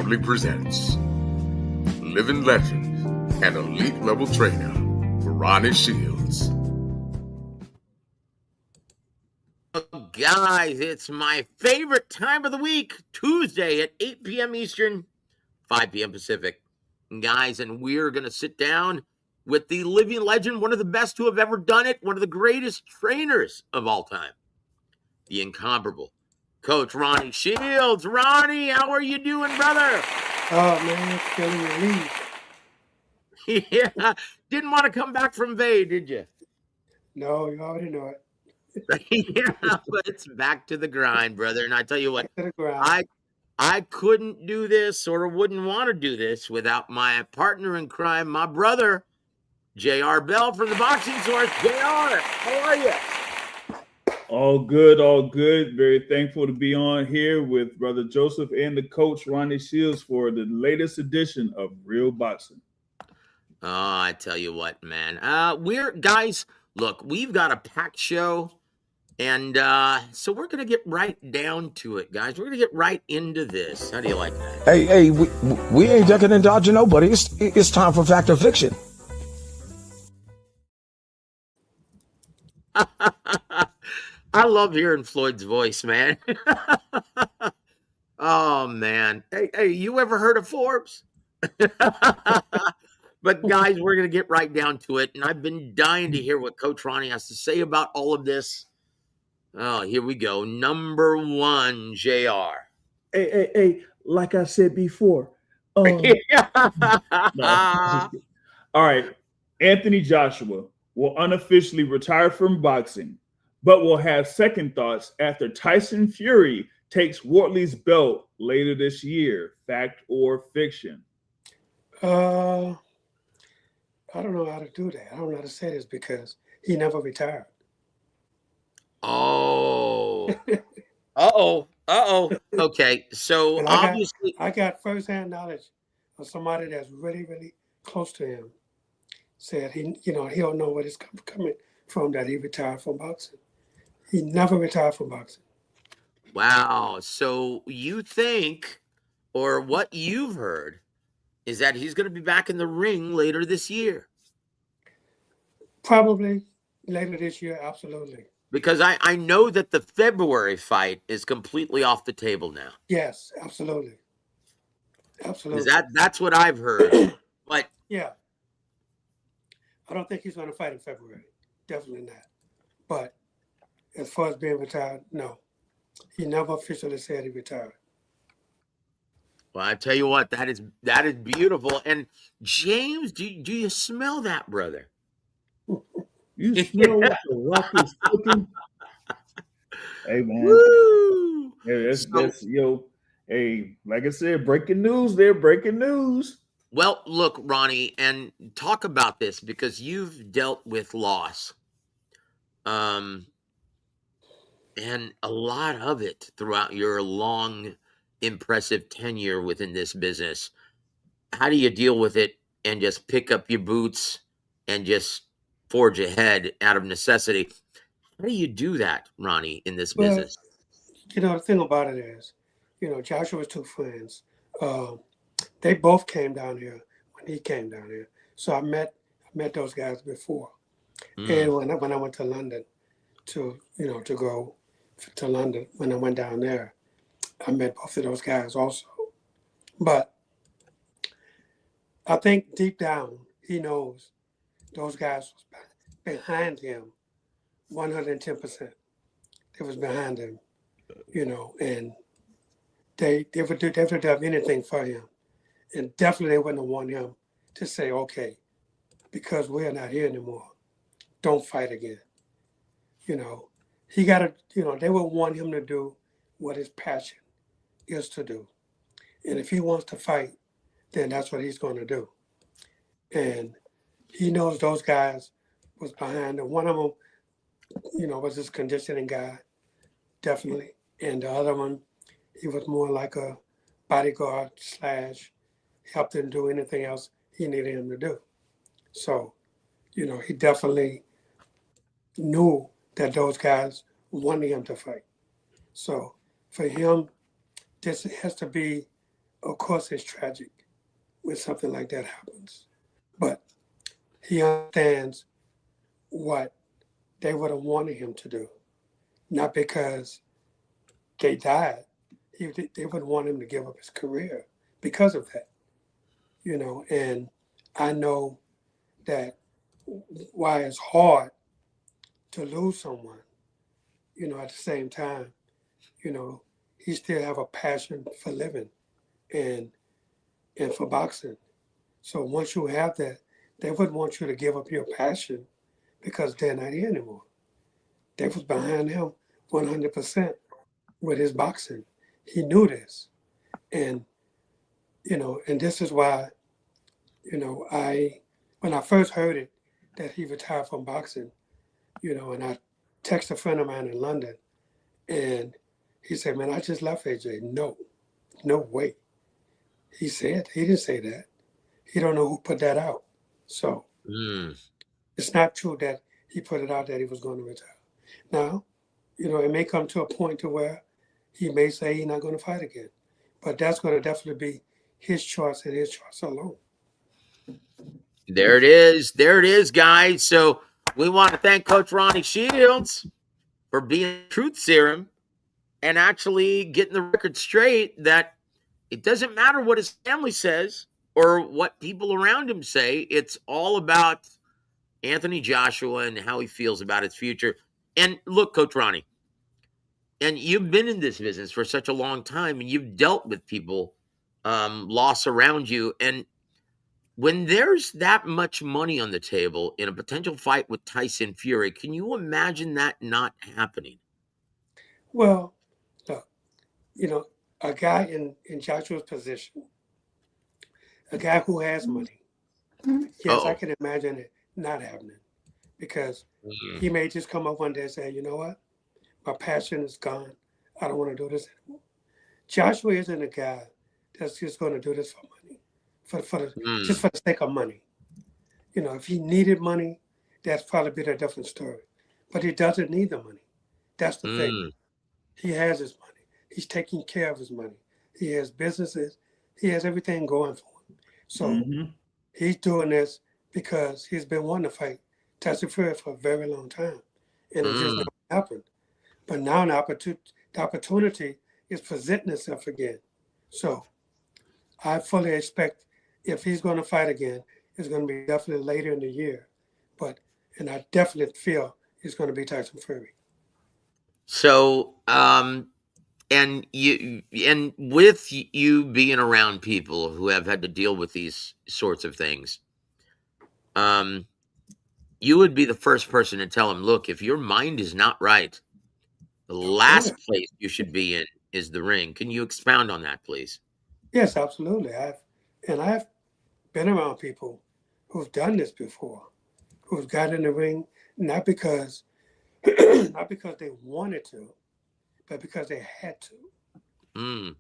proudly presents living legend and elite level trainer, Ronnie Shields. Guys, it's my favorite time of the week, Tuesday at 8 p.m. Eastern, 5 p.m. Pacific. Guys, and we're going to sit down with the living legend, one of the best to have ever done it, one of the greatest trainers of all time, the incomparable Coach Ronnie Shields. Ronnie, how are you doing, brother? Oh, man, feeling relieved. Yeah, didn't want to come back from Bay, did you? No, you already know it. Yeah, but it's back to the grind, brother. And I tell you what, Back to the ground. I couldn't do this or wouldn't want to do this without my partner in crime, my brother, J.R. Bell from the Boxing Source. J.R., how are you? All good, all good. Very thankful to be on here with Brother Joseph and the coach, Ronnie Shields, for the latest edition of Real Boxing. Oh, I tell you what, man. Guys, look, we've got a packed show. And so we're going to get right down to it, guys. We're going to get right into this. How do you like that? Hey, we ain't ducking and dodging nobody. It's time for Fact or Fiction. I love hearing Floyd's voice, man. Oh, man. Hey, you ever heard of Forbes? But, guys, we're going to get right down to it. And I've been dying to hear what Coach Ronnie has to say about all of this. Oh, here we go. Number one, JR. Hey, like I said before. No. All right. Anthony Joshua will unofficially retire from boxing, but will have second thoughts after Tyson Fury takes Wortley's belt later this year. Fact or fiction? I don't know how to do that. I don't know how to say this because he never retired. Oh. Okay, so And obviously I got firsthand knowledge of somebody that's really, really close to him. Said he don't know where it's coming from that he retired from boxing. He never retired from boxing. Wow. So you think, or what you've heard, is that he's going to be back in the ring later this year? Probably later this year, absolutely. Because I know that the February fight is completely off the table now. Yes, absolutely. Absolutely. That's what I've heard. But yeah. I don't think he's going to fight in February. Definitely not. But as far as being retired, no. He never officially said he retired. Well, I tell you what, that is beautiful. And James, do you smell that, brother? You smell what the rock is cooking? Hey, man. Woo! Hey, like I said, breaking news there, breaking news. Well, look, Ronnie, and talk about this because you've dealt with loss. And a lot of it throughout your long, impressive tenure within this business. How do you deal with it and just pick up your boots and just forge ahead out of necessity? How do you do that, Ronnie, in this business? The thing about it is, Joshua's two friends, they both came down here when he came down here. So I met those guys before. And when I went to London to go to London, when I went down there, I met both of those guys also. But I think deep down, he knows those guys was behind him 110%. They was behind him, and they would do anything for him. And definitely they wouldn't want him to say, okay, because we're not here anymore, don't fight again. He got to, they would want him to do what his passion is to do. And if he wants to fight, then that's what he's going to do. And he knows those guys was behind him. One of them, was his conditioning guy, definitely. And the other one, he was more like a bodyguard / helped him do anything else he needed him to do. So, he definitely knew that those guys wanted him to fight. So for him, this has to be of course, it's tragic when something like that happens. But he understands what they would have wanted him to do, not because they died. They would want him to give up his career because of that, And I know that why it's hard to lose someone, at the same time, he still have a passion for living and for boxing. So once you have that, they wouldn't want you to give up your passion because they're not here anymore. They was behind him 100% with his boxing. He knew this. And, and this is why, when I first heard it, that he retired from boxing, and I texted a friend of mine in London, and he said, man, I just left AJ. No way. He didn't say that. He don't know who put that out. So it's not true that he put it out that he was going to retire. Now, it may come to a point to where he may say he's not going to fight again. But that's going to definitely be his choice and his choice alone. There it is. There it is, guys. So we want to thank Coach Ronnie Shields for being truth serum and actually getting the record straight that it doesn't matter what his family says or what people around him say. It's all about Anthony Joshua and how he feels about his future. And look, Coach Ronnie, and you've been in this business for such a long time, and you've dealt with people loss around you. And when there's that much money on the table in a potential fight with Tyson Fury, can you imagine that not happening? Well, look, a guy in Joshua's position, a guy who has money, yes, I can imagine it not happening because he may just come up one day and say, you know what? My passion is gone. I don't want to do this anymore. Joshua isn't a guy that's just going to do this for money, just for the sake of money. If he needed money, that's probably been a different story. But he doesn't need the money. That's the thing. He has his money. He's taking care of his money. He has businesses. He has everything going for him. So he's doing this because he's been wanting to fight Tyson Fury for a very long time. And it just never happened. But now the opportunity is presenting itself again. So I fully expect if he's going to fight again, it's going to be definitely later in the year. And I definitely feel it's going to be Tyson Fury. So, and with you being around people who have had to deal with these sorts of things, you would be the first person to tell them, look, if your mind is not right, the last place you should be in is the ring. Can you expound on that, please? Yes, absolutely. I've been around people who've done this before, who've got in the ring, not because they wanted to, but because they had to.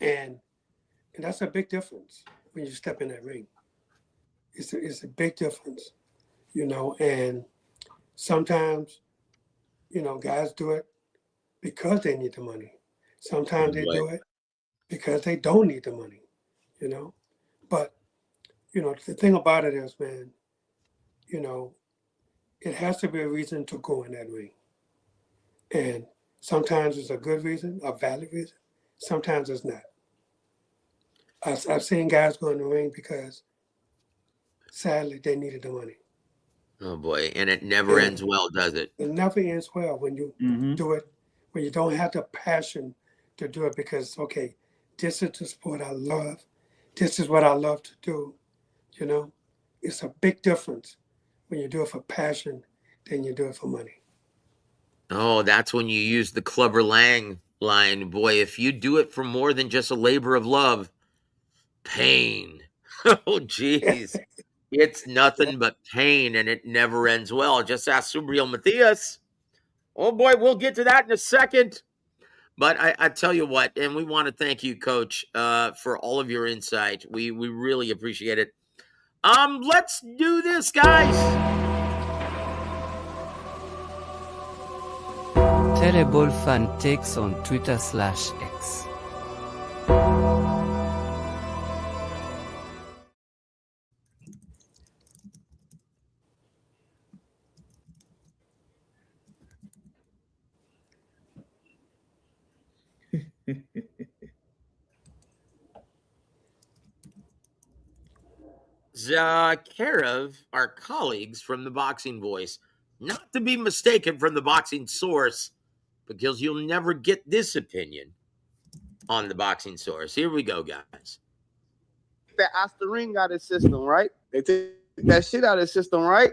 And that's a big difference when you step in that ring. It's a big difference, and sometimes, guys do it because they need the money. Sometimes they do it because they don't need the money, But, the thing about it is, man, it has to be a reason to go in that ring. And sometimes it's a good reason, a valid reason. Sometimes it's not. I've seen guys go in the ring because, sadly, they needed the money. Oh, boy. And it never ends well, does it? It never ends well when you do it, when you don't have the passion to do it because, okay, this is the sport I love. This is what I love to do. It's a big difference when you do it for passion than you do it for money. Oh, that's when you use the Clubber Lang line. Boy, if you do it for more than just a labor of love, pain. Oh, geez. It's nothing but pain, and it never ends well. Just ask Subriel Matias. Oh, boy, we'll get to that in a second. But I tell you what, and we want to thank you, Coach, for all of your insight. We really appreciate it. Let's do this, guys. Terrible Fan takes on Twitter/X. Care of our colleagues from the Boxing Voice, not to be mistaken from the Boxing Source, because you'll never get this opinion on the Boxing Source. Here we go, guys. That Ostarine got his system, right? They took that shit out of his system, right?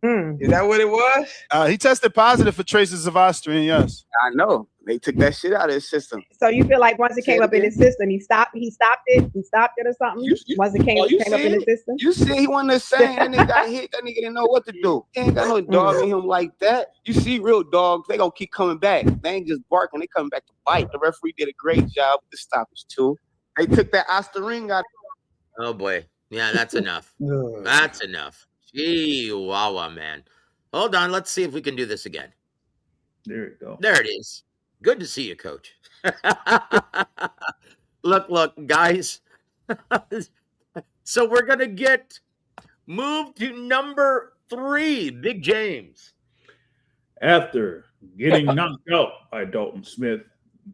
Is that what it was? He tested positive for traces of Ostarine, yes. I know. They took that shit out of his system. So you feel like once it came up in his system, he stopped it or something? Once it came up in his system? You see, he wasn't the same. That nigga got hit. That nigga didn't know what to do. He ain't got no dog in him like that. You see real dogs, they gonna keep coming back. They ain't just barking, they coming back to bite. The referee did a great job with the stoppage too. They took that Ostarine out. Oh boy. Yeah, that's enough. That's enough. Gee, wow, man. Hold on, let's see if we can do this again. There you go. There it is. Good to see you, Coach. Look, guys. So we're going to move to number 3, Big James. After getting knocked out by Dalton Smith,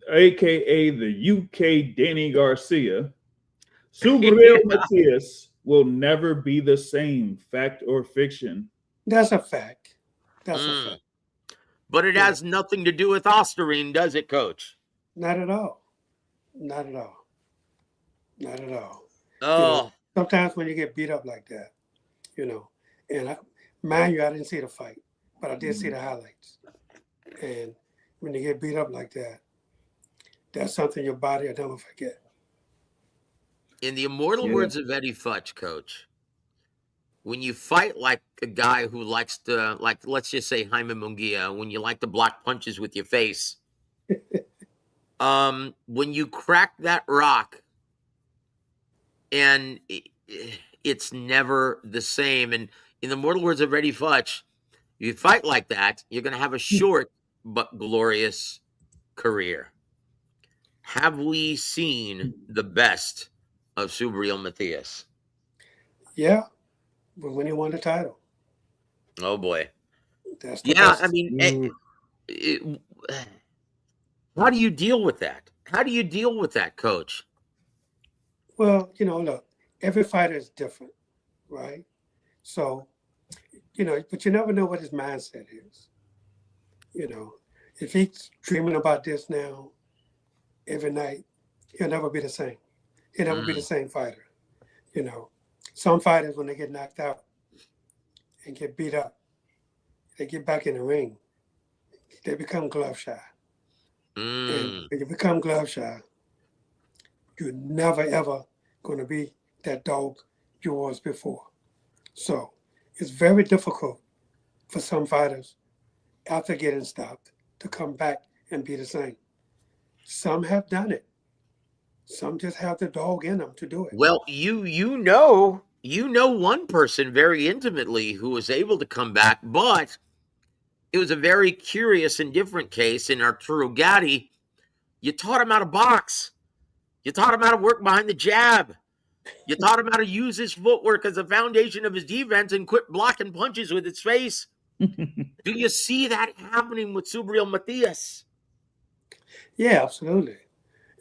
a.k.a. the UK Danny Garcia, Subriel Matias will never be the same. Fact or fiction? That's a fact. That's a fact. But it has nothing to do with Ostarine, does it, Coach? Not at all. Not at all. Not at all. Oh. Sometimes when you get beat up like that, and mind you, I didn't see the fight, but I did see the highlights. And when you get beat up like that, that's something your body will never forget. In the immortal words of Eddie Futch, Coach, when you fight like a guy who likes to, let's just say Jaime Munguia, when you like to block punches with your face, when you crack that rock, and it's never the same. And in the mortal words of Eddie Futch, you fight like that, you're going to have a short but glorious career. Have we seen the best of Subriel Matias? Yeah, but when he won the title. Oh boy. That's the best. I mean, how do you deal with that? How do you deal with that, Coach? Well, look, every fighter is different, right? So, but you never know what his mindset is. If he's dreaming about this now every night, he'll never be the same. He'll never be the same fighter. Some fighters, when they get knocked out and get beat up, they get back in the ring, they become glove shy. And when you become glove shy, you're never, ever going to be that dog you was before. So it's very difficult for some fighters, after getting stopped, to come back and be the same. Some have done it. Some just have the dog in them to do it. Well, you know one person very intimately who was able to come back, but it was a very curious and different case in Arturo Gatti. You taught him how to box. You taught him how to work behind the jab. You taught him how to use his footwork as a foundation of his defense and quit blocking punches with his face. Do you see that happening with Subriel Matias? Yeah, absolutely.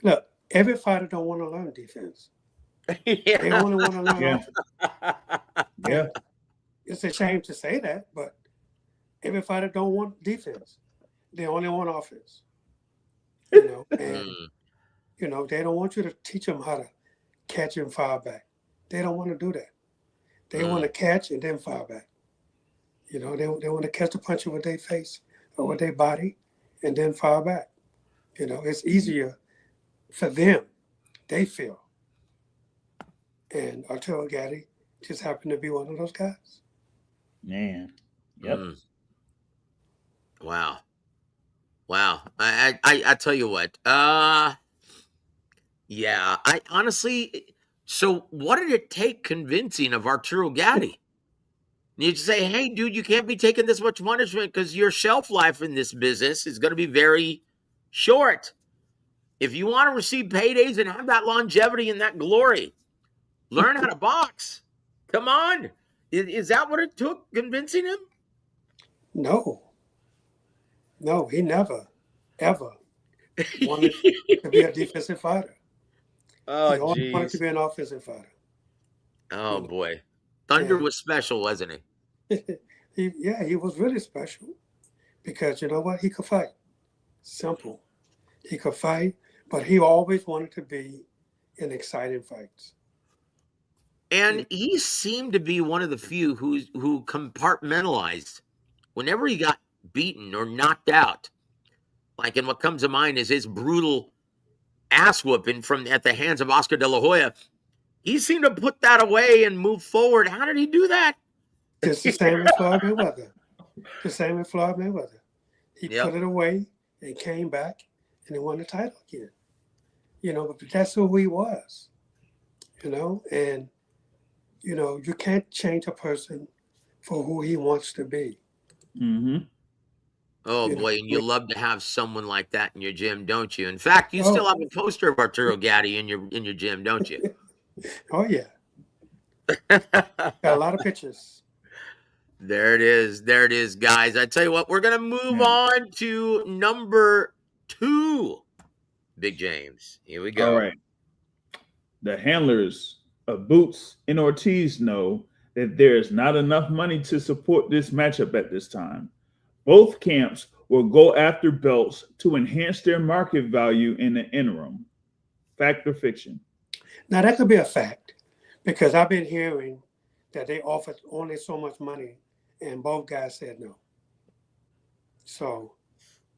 Look, every fighter don't want to learn defense. Yeah. They only want to learn offense. Yeah. It's a shame to say that, but every fighter don't want defense. They only want offense. And they don't want you to teach them how to catch and fire back. They don't want to do that. They want to catch and then fire back. They want to catch the punch with their face or with their body and then fire back. It's easier for them, they feel. And Arturo Gatti just happened to be one of those guys. Man. Yep. Wow. I tell you what. Yeah, I honestly, so what did it take convincing of Arturo Gatti? You say, hey, dude, you can't be taking this much punishment because your shelf life in this business is going to be very short. If you want to receive paydays and have that longevity and that glory, learn how to box. Come on. Is that what it took convincing him? No, he never, ever wanted to be a defensive fighter. Oh, He always wanted to jeez. be an offensive fighter. Oh, You know? boy. Thunder And was special, wasn't he? he was really special because you know what? He could fight. Simple. He could fight, but he always wanted to be in exciting fights. And he seemed to be one of the few who compartmentalized whenever he got beaten or knocked out. Like, and what comes to mind is his brutal ass whooping from at the hands of Oscar De La Hoya. He seemed to put that away and move forward. How did he do that? Just the same as Floyd Mayweather. The same as Floyd Mayweather. He Yep. put it away and came back and he won the title again. You know, but that's who he was. You know, and you know, you can't change a person for who he wants to be. Mm-hmm. Oh, You boy, know, and you love to have someone like that in your gym, don't you? In fact, you Oh. still have a poster of Arturo Gatti in your gym, don't you? oh yeah, got a lot of pictures. There it is. There it is, guys. I tell you what, we're going to move Yeah. on to number 2. Big James. Here we go. All right. The handlers of Boots and Ortiz know that there is not enough money to support this matchup at this time. Both camps will go after belts to enhance their market value in the interim. Fact or fiction? Now that could be a fact because I've been hearing that they offered only so much money and both guys said no. So,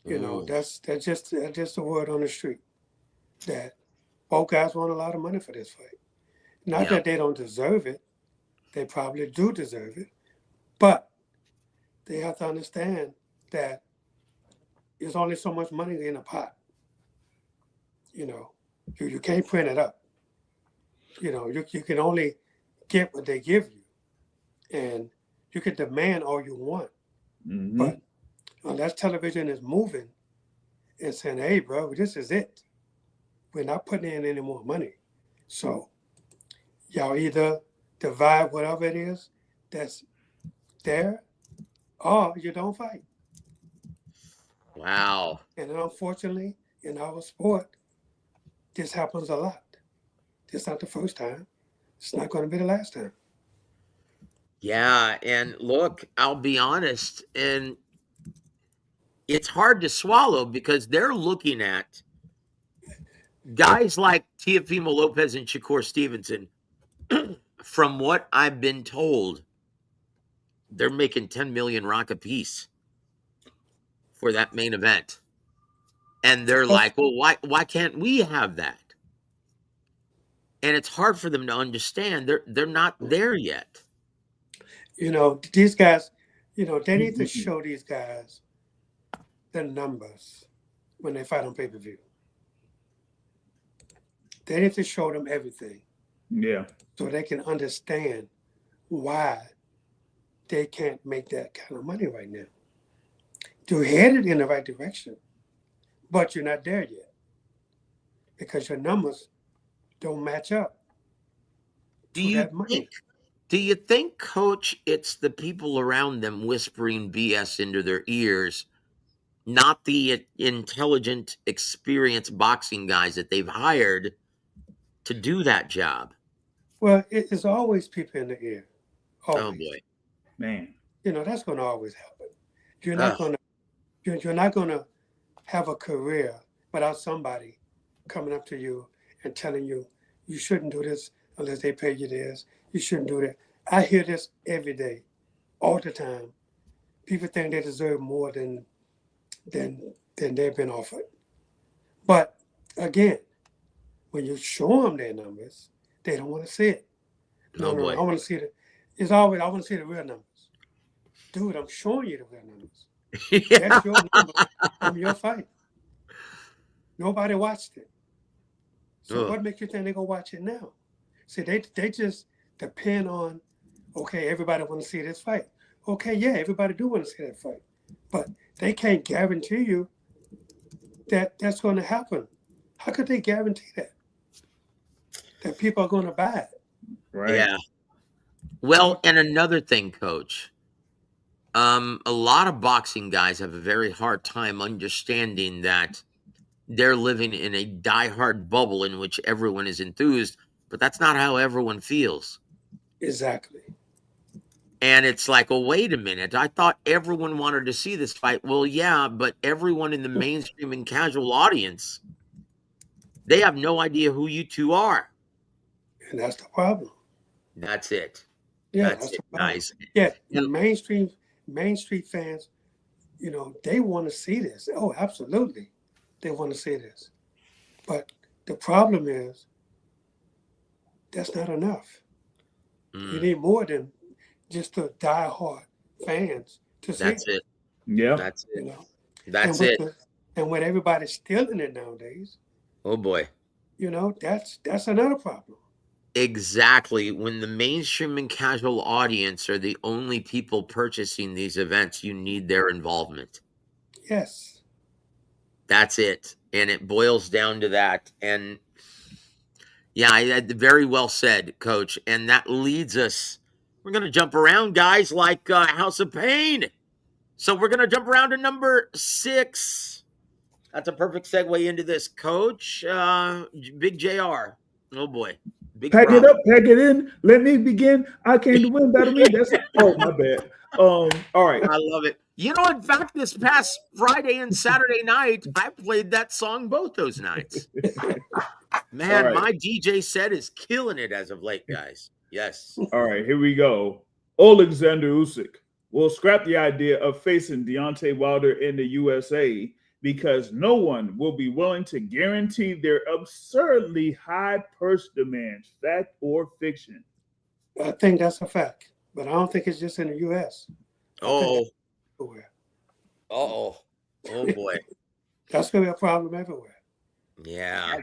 you know, that's just a word on the street that both guys want a lot of money for this fight. Not Yeah. that they don't deserve it. They probably do deserve it. But they have to understand that there's only so much money in a pot. You know, you can't print it up. You know, you can only get what they give you. And you can demand all you want. Mm-hmm. But unless television is moving and saying, hey, bro, this is it. We're not putting in any more money. So y'all either divide whatever it is that's there or you don't fight. Wow. And unfortunately, in our sport, this happens a lot. This is not the first time. It's not going to be the last time. Yeah, and look, I'll be honest, and it's hard to swallow because they're looking at guys like Teofimo Lopez and Shakur Stevenson. From what I've been told, they're making 10 million rock apiece for that main event. And they're like, well, why can't we have that? And it's hard for them to understand. They're not there yet. You know, these guys, you know, they need to show these guys the numbers when they fight on pay-per-view. They need to show them everything. Yeah. So they can understand why they can't make that kind of money right now. You're headed in the right direction, but you're not there yet because your numbers don't match up. Do you think, Coach, it's the people around them whispering BS into their ears, not the intelligent, experienced boxing guys that they've hired to do that job? Well, it's always people in the ear. Always. Oh boy, man! You know that's going to always happen. You're not going to have a career without somebody coming up to you and telling you you shouldn't do this unless they pay you this. You shouldn't do that. I hear this every day, all the time. People think they deserve more than they've been offered. But again, when you show them their numbers, they don't want to see it. No, I want to see it. It's always, I want to see the real numbers. Dude, I'm showing you the real numbers. Yeah. That's your number from your fight. Nobody watched it. So what makes you think they're going to watch it now? See, they just depend on, okay, everybody want to see this fight. Okay, yeah, everybody do want to see that fight. But they can't guarantee you that that's going to happen. How could they guarantee that? That people are going to buy it. Right. Yeah. Well, and another thing, Coach, a lot of boxing guys have a very hard time understanding that they're living in a diehard bubble in which everyone is enthused, but that's not how everyone feels. Exactly. And it's like, oh, wait a minute. I thought everyone wanted to see this fight. Well, yeah, but everyone in the mainstream and casual audience, they have no idea who you two are. And that's the problem. That's it. Yeah, That's that's it, the problem. guys. Yeah, the Main Street fans, they want to see this. Oh, absolutely. They want to see this. But the problem is that's not enough. You need more than just the diehard fans to see That's it. Yeah. That's it. That's it. And when everybody's stealing it nowadays, Oh boy. That's another problem. Exactly. When the mainstream and casual audience are the only people purchasing these events, you need their involvement. Yes. That's it. And it boils down to that. And yeah, very well said, Coach. And that leads us, we're going to jump around, guys, like House of Pain. So we're going to jump around to number 6. That's a perfect segue into this, Coach. Big JR. Oh, boy. Big Pack problem. it up, pack it in. Let me begin. I came to win. Battle me. That's my bad. All right. I love it. In fact, this past Friday and Saturday night, I played that song both those nights. Man, Right. my DJ set is killing it as of late, guys. Yes. All right, here we go. Alexander Usyk will scrap the idea of facing Deontay Wilder in the USA because no one will be willing to guarantee their absurdly high purse demands, fact or fiction. I think that's a fact, but I don't think it's just in the U.S. Oh. Everywhere. Oh boy. That's going to be a problem everywhere. Yeah.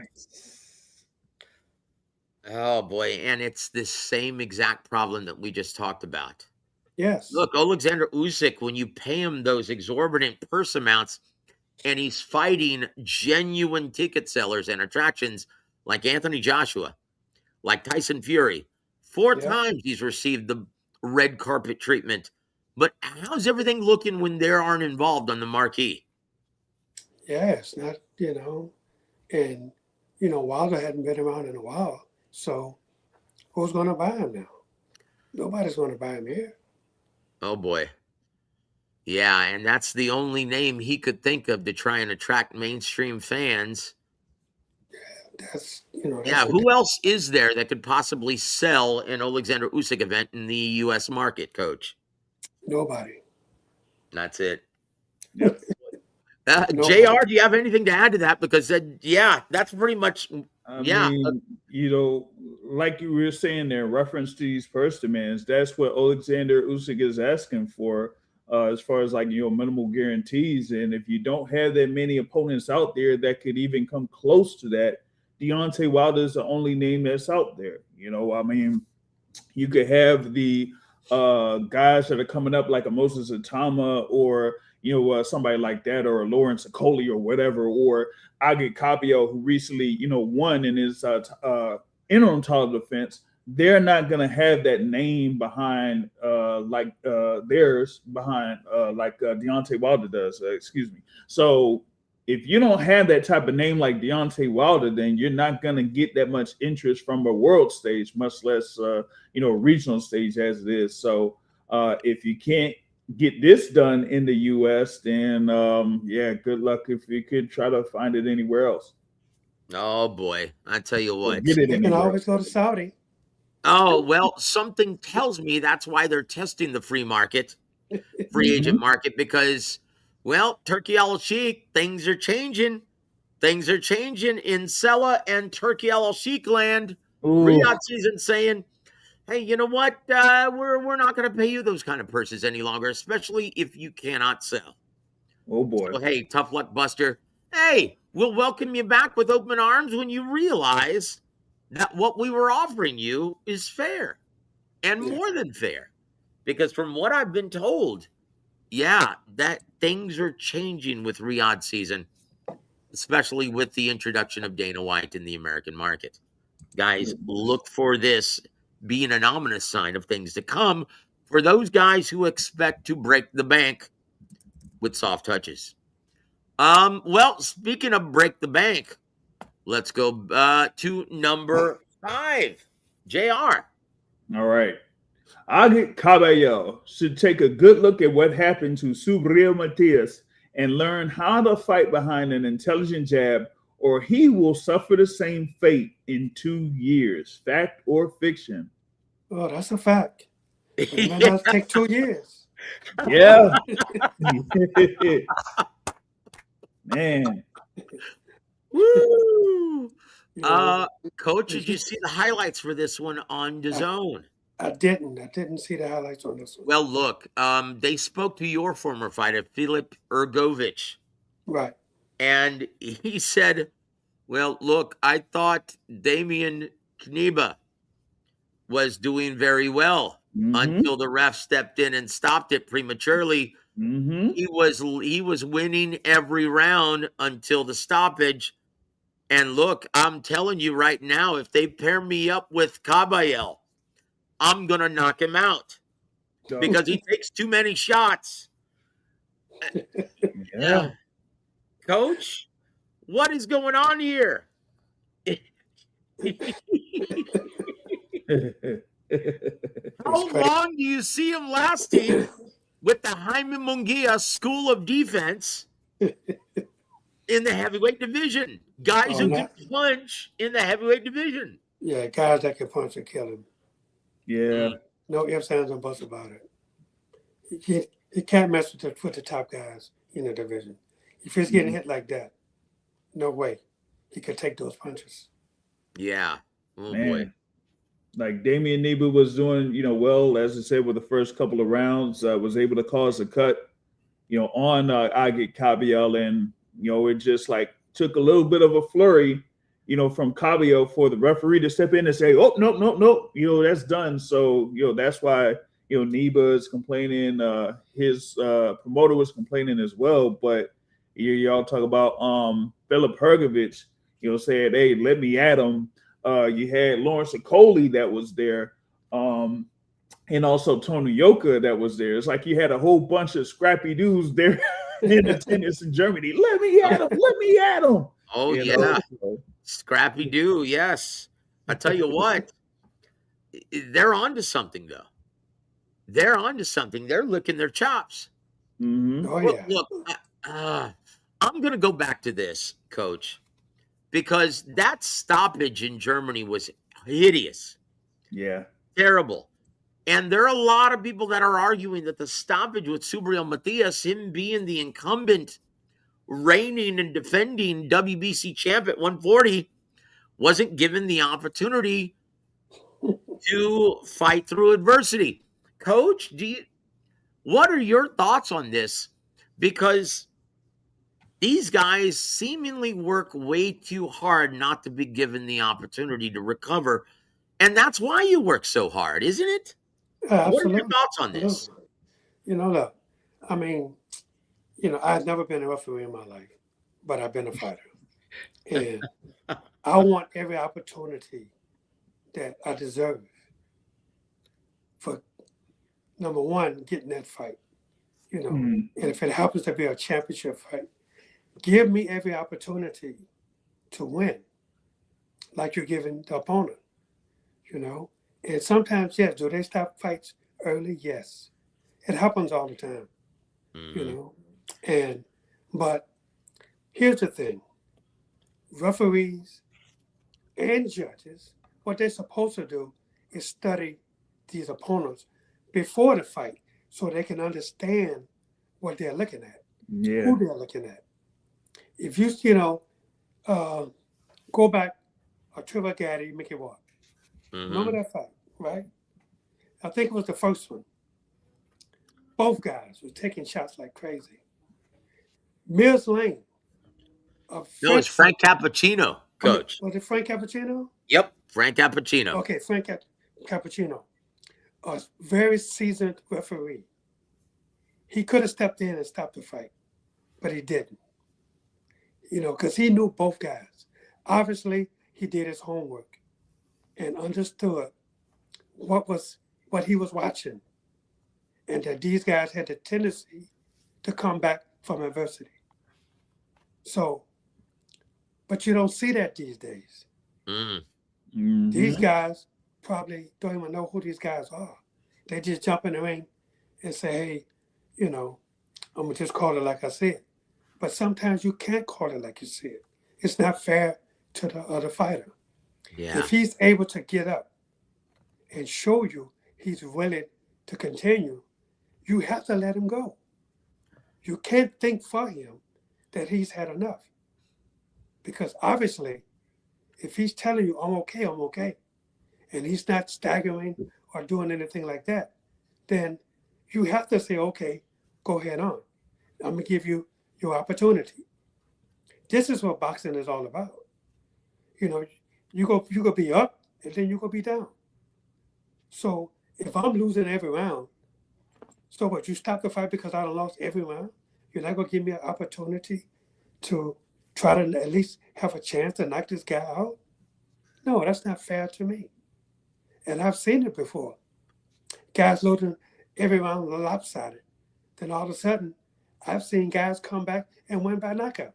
Oh boy, and it's the same exact problem that we just talked about. Yes. Look, Alexander Usyk, when you pay him those exorbitant purse amounts and he's fighting genuine ticket sellers and attractions like Anthony Joshua, like Tyson Fury, 4 times he's received the red carpet treatment. But how's everything looking when they aren't involved on the marquee? Yeah, it's not, and, Wilder hadn't been around in a while. So who's going to buy him now? Nobody's going to buy him here. Oh, boy. Yeah, and that's the only name he could think of to try and attract mainstream fans. Yeah, that's who else is there that could possibly sell an Alexander Usyk event in the U.S. market, Coach? Nobody. That's it. Yep. JR, do you have anything to add to that? Because, that's pretty much, I mean, like you were saying there, in reference to these purse demands, that's what Alexander Usyk is asking for, as far as minimal guarantees. And if you don't have that many opponents out there that could even come close to that, Deontay Wilder is the only name that's out there. You could have the guys that are coming up like a Moses Atama or somebody like that, or a Lawrence Okoli or whatever, or Agit Capio, who recently won in his interim title defense. They're not going to have that name behind theirs behind like Deontay Wilder does. Excuse me. So if you don't have that type of name like Deontay Wilder, then you're not going to get that much interest from a world stage, much less regional stage as it is. So if you can't get this done in the U.S., then good luck if you could try to find it anywhere else. Oh boy, I tell you what, they can always go to Saudi. Oh well, something tells me that's why they're testing the free agent market, because Turkey Al Sheikh, things are changing. Things are changing in Sela and Turkey Al Sheikh land. Riyadh season saying, hey, you know what? We're not going to pay you those kind of purses any longer, especially if you cannot sell. Oh, boy. So, hey, tough luck, Buster. Hey, we'll welcome you back with open arms when you realize that what we were offering you is fair and more than fair. Because from what I've been told, that things are changing with Riyadh season, especially with the introduction of Dana White in the American market. Guys, look for this being an ominous sign of things to come for those guys who expect to break the bank with soft touches. Well, speaking of break the bank, let's go to number 5, JR. All right. Agit Cabello should take a good look at what happened to Subriel Matias and learn how to fight behind an intelligent jab, or he will suffer the same fate in 2 years. Fact or fiction? Oh, that's a fact. But it might not take 2 years. Yeah. Man. Woo! You know, Coach, did you see the highlights for this one on DAZN? I didn't see the highlights on this one. Well, look, they spoke to your former fighter, Filip Ergovic, Right. and he said, well, look, I thought Damian Kneba was doing very well until the ref stepped in and stopped it prematurely. He was winning every round until the stoppage. And look, I'm telling you right now, if they pair me up with Caballel, I'm going to knock him out because he takes too many shots. Yeah. Coach, what is going on here? How long do you see him lasting with the Jaime Munguia School of Defense in the heavyweight division? Guys who can punch in the heavyweight division. Yeah, guys that can punch and kill him. Yeah. No ifs, ands, and buts about it. He can't mess with the top guys in the division. If he's getting hit like that, no way he could take those punches. Yeah. Oh, Man. boy. Like Damian Kneba was doing, well, as I said, with the first couple of rounds, was able to cause a cut, on Agit Cabello, and it just like took a little bit of a flurry, from Cabello for the referee to step in and say, "Oh, no, that's done." So, that's why Kneba is complaining. His promoter was complaining as well. But y'all talk about Filip Hergovic, said, "Hey, let me at him." You had Lawrence Okoli that was there, and also Tony Yoka that was there. It's like you had a whole bunch of scrappy dudes there in attendance in Germany. Let me at him. Let me at him. Oh, yeah. Scrappy do, yes. I tell you what, they're on to something, though. They're on to something. They're licking their chops. Oh, yeah. Look, I'm going to go back to this, Coach, because that stoppage in Germany was hideous. Yeah. Terrible. And there are a lot of people that are arguing that the stoppage with Subriel Matias, him being the incumbent, reigning and defending WBC champ at 140, wasn't given the opportunity to fight through adversity. Coach, what are your thoughts on this? Because these guys seemingly work way too hard not to be given the opportunity to recover. And that's why you work so hard, isn't it? What are your thoughts on this? Look, I mean, I've never been a referee in my life, but I've been a fighter. And I want every opportunity that I deserve for, number one, getting that fight. And if it happens to be a championship fight, give me every opportunity to win, like you're giving the opponent, And sometimes, yes, do they stop fights early? Yes. It happens all the time, But here's the thing. Referees and judges, what they're supposed to do is study these opponents before the fight so they can understand what they're looking at, who they're looking at. If you, go back, Trevor Gaddy, Mickey Ward. Remember that fight, right? I think it was the first one. Both guys were taking shots like crazy. Mills Lane. No, it's Frank Cappuccino, Coach. Was it Frank Cappuccino? Yep, Frank Cappuccino. Okay, Frank Cappuccino. A very seasoned referee. He could have stepped in and stopped the fight, but he didn't. Because he knew both guys. Obviously, he did his homework and understood what he was watching, and that these guys had the tendency to come back from adversity. So, but you don't see that these days. Mm. These guys probably don't even know who these guys are. They just jump in the ring and say, hey, you know, I'm going to just call it like I said. But sometimes you can't call it like you said. It's not fair to the other fighter. Yeah. If he's able to get up and show you he's willing to continue, you have to let him go. You can't think for him that he's had enough. Because obviously, if he's telling you, I'm okay, and he's not staggering or doing anything like that, then you have to say, okay, go ahead on. I'm going to give you your opportunity. This is what boxing is all about. You know, you go be up and then you go be down. So if I'm losing every round, so what, you stop the fight because I done lost every round? You're not going to give me an opportunity to try to at least have a chance to knock this guy out? No, that's not fair to me. And I've seen it before. Guys losing every round lopsided. Then all of a sudden, I've seen guys come back and win by knockout.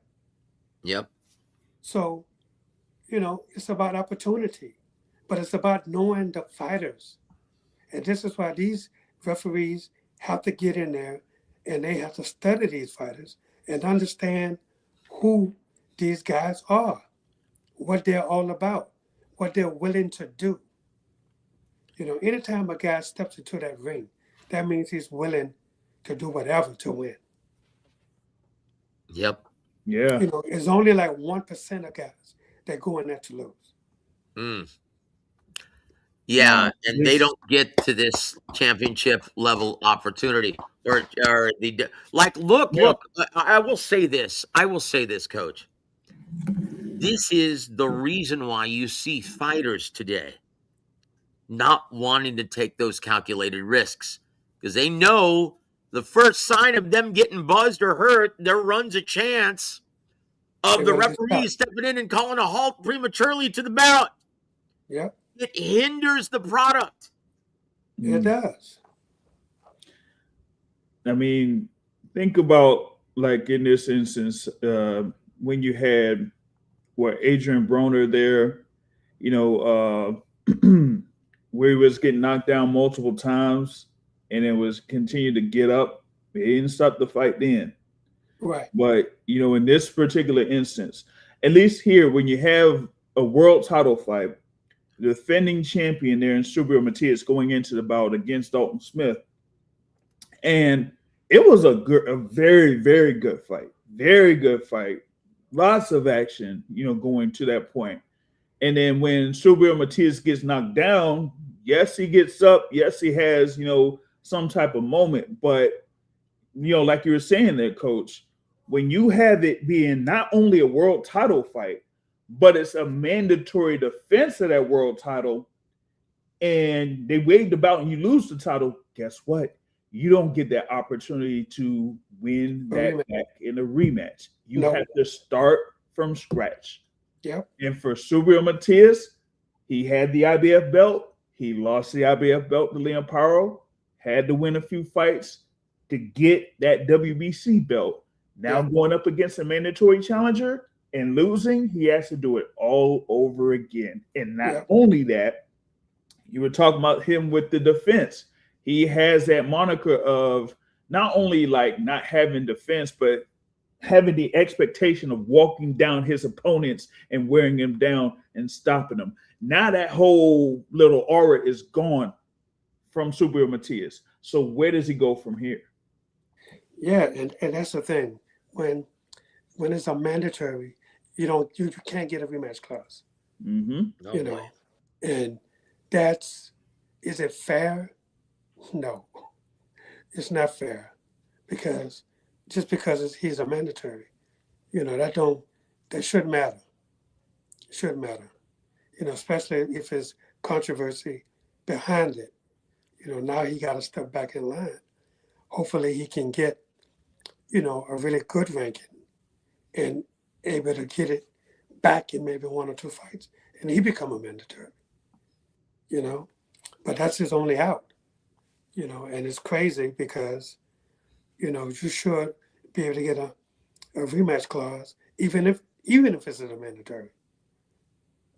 Yep. So, you know, it's about opportunity, but it's about knowing the fighters. And this is why these referees have to get in there and they have to study these fighters and understand who these guys are, what they're all about, what they're willing to do. You know, anytime a guy steps into that ring, that means he's willing to do whatever to win. Yep. Yeah. You know, it's only like 1% of guys that go in there to lose. Yeah, and they don't get to this championship level opportunity, or the like. Look. I will say this. Coach. This is the reason why you see fighters today not wanting to take those calculated risks, because they know the first sign of them getting buzzed or hurt, there runs a chance of the referee stepping in and calling a halt prematurely to the bout. Yep. It hinders the product. It does. I mean, think about, like, in this instance, when you had Adrian Broner there, you know, where he was getting knocked down multiple times and it was continued to get up. He didn't stop the fight then. Right. But, you know, in this particular instance, at least here, when you have a world title fight, the defending champion there in Subriel Matias going into the bout against Dalton Smith, and it was a very, very good fight. Very good fight. Lots of action, you know, going to that point. And then when Subriel Matias gets knocked down, yes, he gets up. Yes, he has, you know, some type of moment. But, you know, like you were saying there, Coach, when you have it being not only a world title fight, but it's a mandatory defense of that world title, and they wave the bout and you lose the title, guess what? You don't get that opportunity to win that back in a rematch. You have to start from scratch. Yep. And for Subriel Matias, he had the IBF belt. He lost the IBF belt to Leon Paro, had to win a few fights to get that WBC belt. Now going up against a mandatory challenger and losing, he has to do it all over again. And not only that, you were talking about him with the defense. He has that moniker of not only like not having defense, but having the expectation of walking down his opponents and wearing him down and stopping them. Now that whole little aura is gone from Subriel Matias. So where does he go from here? Yeah, and that's the thing. When it's a mandatory, you can't get a rematch clause. Mm-hmm. You know, and is it fair? No, it's not fair, because just because he's a mandatory, you know, that shouldn't matter. It shouldn't matter, you know, especially if there's controversy behind it. You know, now he got to step back in line. Hopefully he can get, you know, a really good ranking and able to get it back in maybe one or two fights, and he become a mandatory, you know, but that's his only out. You know, and it's crazy because, you know, you should be able to get a rematch clause even if it's a mandatory.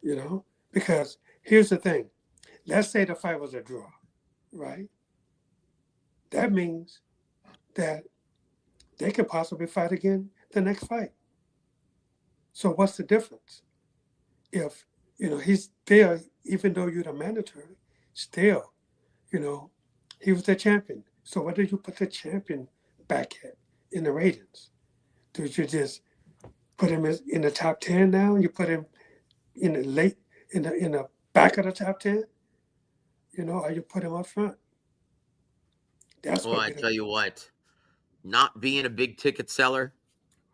You know, because here's the thing. Let's say the fight was a draw, right? That means that they could possibly fight again the next fight. So what's the difference? If, he's there, even though you're the mandatory, still, he was the champion. So what do you put the champion back at in the ratings? Do you just put him in the top 10 now? You put him in the back of the top 10? Or you put him up front? That's Well, I tell you what, not being a big ticket seller,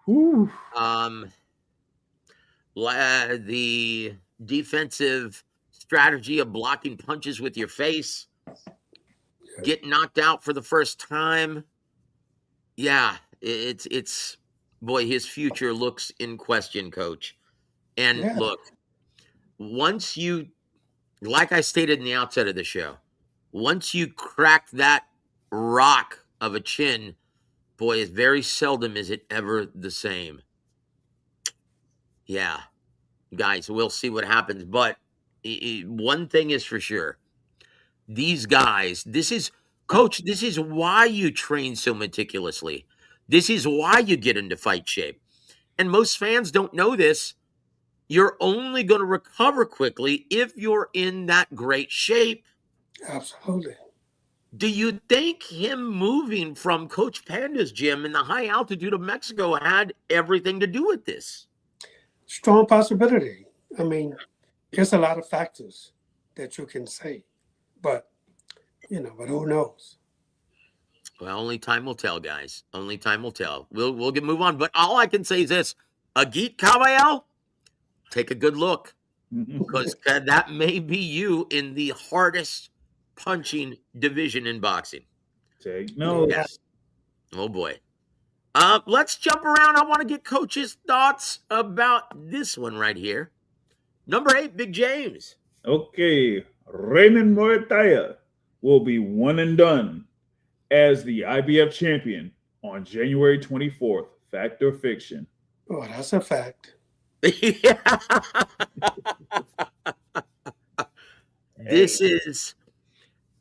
Ooh. The defensive strategy of blocking punches with your face, get knocked out for the first time. Yeah, it's boy, his future looks in question, Coach. And look, once you, like I stated in the outset of the show, once you crack that rock of a chin, boy, it's very seldom is it ever the same. Yeah, guys, we'll see what happens. But one thing is for sure. These guys, Coach, this is why you train so meticulously. This is why you get into fight shape. And most fans don't know this. You're only going to recover quickly if you're in that great shape. Absolutely. Do you think him moving from Coach Panda's gym in the high altitude of Mexico had everything to do with this? Strong possibility. I mean, there's a lot of factors that you can say, but who knows? Well, only time will tell, guys. Only time will tell. We'll move on. But all I can say is this: Agit Caballel, take a good look, because that may be you in the hardest punching division in boxing. Take notes. Yeah. Oh boy. Let's jump around. I want to get Coach's thoughts about this one right here. Number 8, Big James. Okay, Raymond Moretaya will be one and done as the IBF champion on January 24th. Fact or fiction? Oh, that's a fact. This is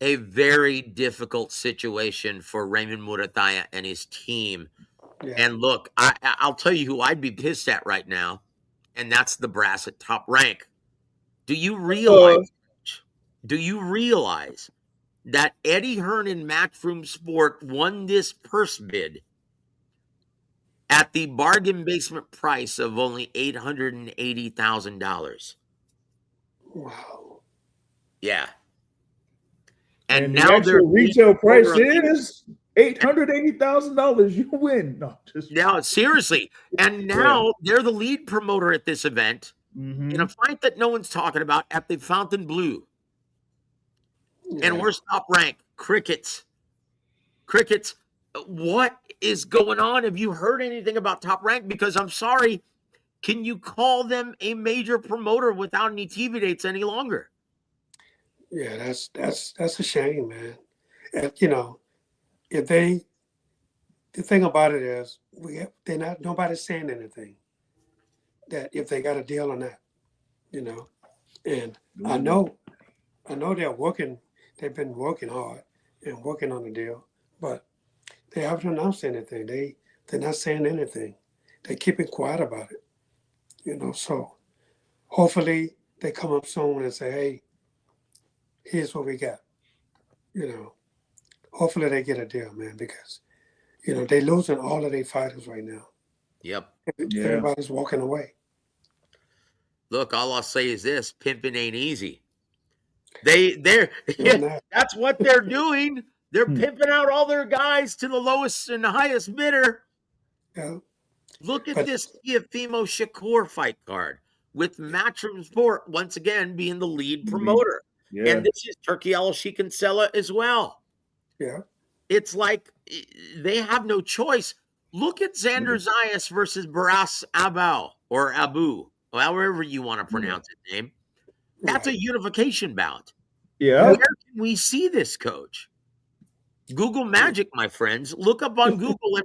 a very difficult situation for Raymond Moretaya and his team. Yeah. And look, I'll tell you who I'd be pissed at right now, and that's the brass at Top Rank. Do you realize that Eddie Hearn in Matchroom Sport won this purse bid at the bargain basement price of only $880,000? Wow. Yeah. And now their retail price is $880,000. You win. No, now, seriously. And now they're the lead promoter at this event in a fight that no one's talking about at the Fontainebleau. Yeah. And where's Top Rank? Crickets. What is going on? Have you heard anything about Top Rank? Because I'm sorry, can you call them a major promoter without any TV dates any longer? Yeah, that's a shame, man. And, the thing about it is nobody's saying anything that if they got a deal or not, and I know they're working. They've been working hard and working on the deal, but they haven't announced anything. They're not saying anything. They're keeping quiet about it, So hopefully they come up soon and say, "Hey, here's what we got." Hopefully they get a deal, man, because they're losing all of their fighters right now. Yep. Everybody's walking away. Look, all I'll say is this: pimping ain't easy. That's what they're doing. They're pimping out all their guys to the lowest and the highest bidder. Yeah. Look at this Teofimo Shakur fight card with Matchroom Sport once again being the lead promoter. Yeah. And this is Turkey Al-Sheikh and Sella as well. Yeah. It's like they have no choice. Look at Xander Zayas versus Baras Abu, however you want to pronounce his name. That's a unification bout. Yeah. Where can we see this, Coach? Google Magic, my friends. Look up on Google and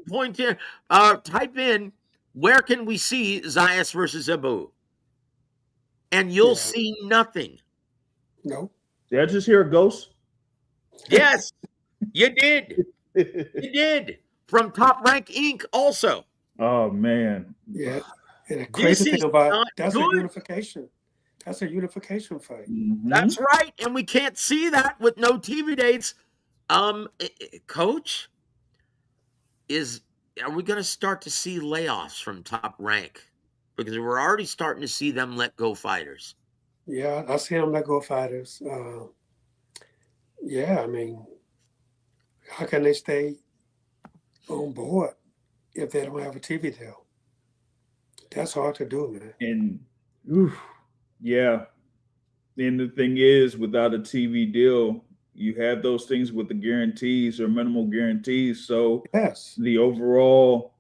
type in where can we see Zayas versus Abu? And you'll see nothing. No. Did I just hear a ghost? Yes, you did. You did. From Top Rank Inc. also. Oh man. Yeah. And the crazy thing about that's a unification. That's a unification fight. Mm-hmm. That's right. And we can't see that with no TV dates. Coach, are we going to start to see layoffs from Top Rank? Because we're already starting to see them let go fighters. Yeah, I see them let go fighters. Yeah, I mean, how can they stay on board if they don't have a TV deal? That's hard to do, man. And yeah. And the thing is, without a TV deal, you have those things with the guarantees or minimal guarantees. So yes, the overall,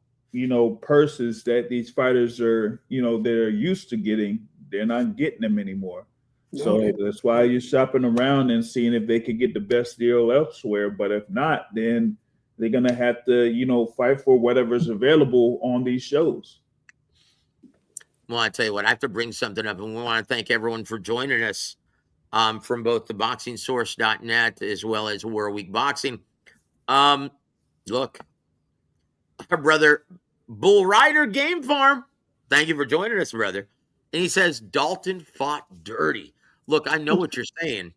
purses that these fighters are, they're used to getting, they're not getting them anymore. No, so that's why you're shopping around and seeing if they could get the best deal elsewhere. But if not, then they're going to have to, fight for whatever's available on these shows. Well, I tell you what, I have to bring something up, and we want to thank everyone for joining us from both the boxingsource.net as well as World Week Boxing. Look, our brother Bull Rider Game Farm, thank you for joining us, brother. And he says Dalton fought dirty. Look, I know what you're saying,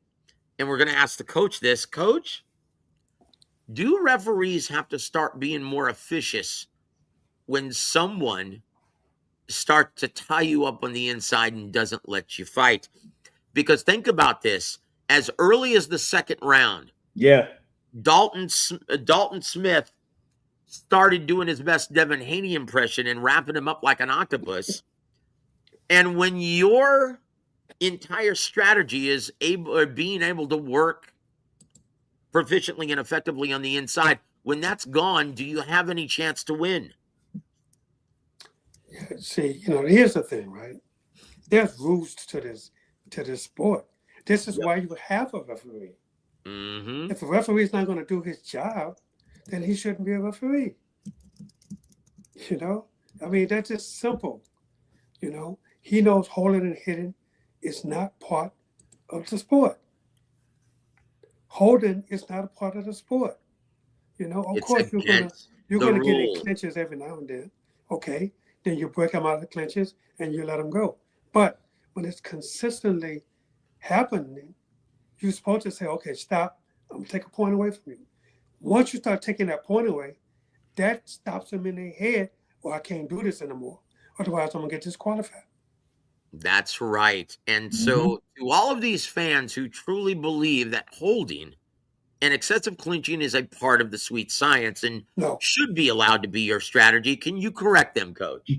and we're going to ask the coach this. Coach, do referees have to start being more officious when someone starts to tie you up on the inside and doesn't let you fight? Because think about this. As early as the second round, Dalton Smith started doing his best Devin Haney impression and wrapping him up like an octopus. And when your entire strategy is being able to work proficiently and effectively on the inside, when that's gone, do you have any chance to win? See, here's the thing, right? There's rules to this sport. This is why you have a referee. Mm-hmm. If a referee is not going to do his job, then he shouldn't be a referee. I mean, that's just simple. He knows holding and hitting is not part of the sport. Holding is not a part of the sport. Of course you're gonna get in clinches every now and then. Okay, then you break them out of the clinches and you let them go. But when it's consistently happening, you're supposed to say, okay, stop. I'm gonna take a point away from you. Once you start taking that point away, that stops them in their head, well, I can't do this anymore. Otherwise, I'm gonna get disqualified. That's right. And so to all of these fans who truly believe that holding and excessive clinching is a part of the sweet science and should be allowed to be your strategy, can you correct them, Coach?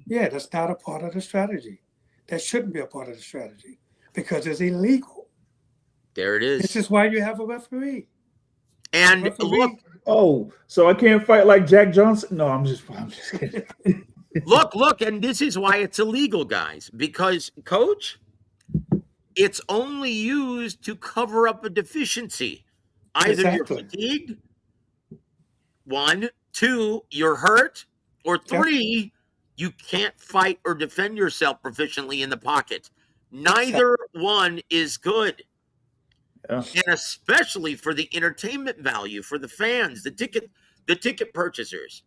Yeah, that's not a part of the strategy. That shouldn't be a part of the strategy because it's illegal. There it is. This is why you have a referee. And look, so I can't fight like Jack Johnson? No, I'm just kidding. Look, and this is why it's illegal, guys, because, Coach, it's only used to cover up a deficiency. Either you're fatigued, 1, 2, you're hurt, or 3, you can't fight or defend yourself proficiently in the pocket. Neither one is good. Yeah. And especially for the entertainment value, for the fans, the ticket purchasers,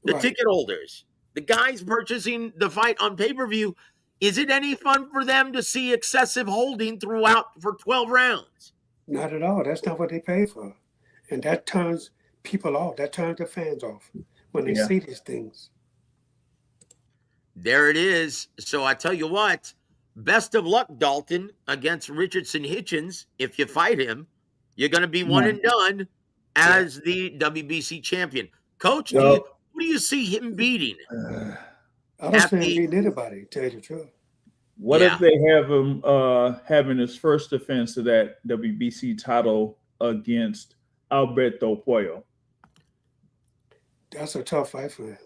the ticket holders, the guys purchasing the fight on pay-per-view. Is it any fun for them to see excessive holding throughout for 12 rounds? Not at all. That's not what they pay for. And that turns people off. That turns the fans off when they see these things. There it is. So I tell you what, best of luck, Dalton, against Richardson Hitchens. If you fight him, you're going to be one and done as the WBC champion. Coach, who do you see him beating? I don't see him beating anybody, to tell you the truth. What if they have him having his first defense of that WBC title against Alberto Puello? That's a tough fight for him.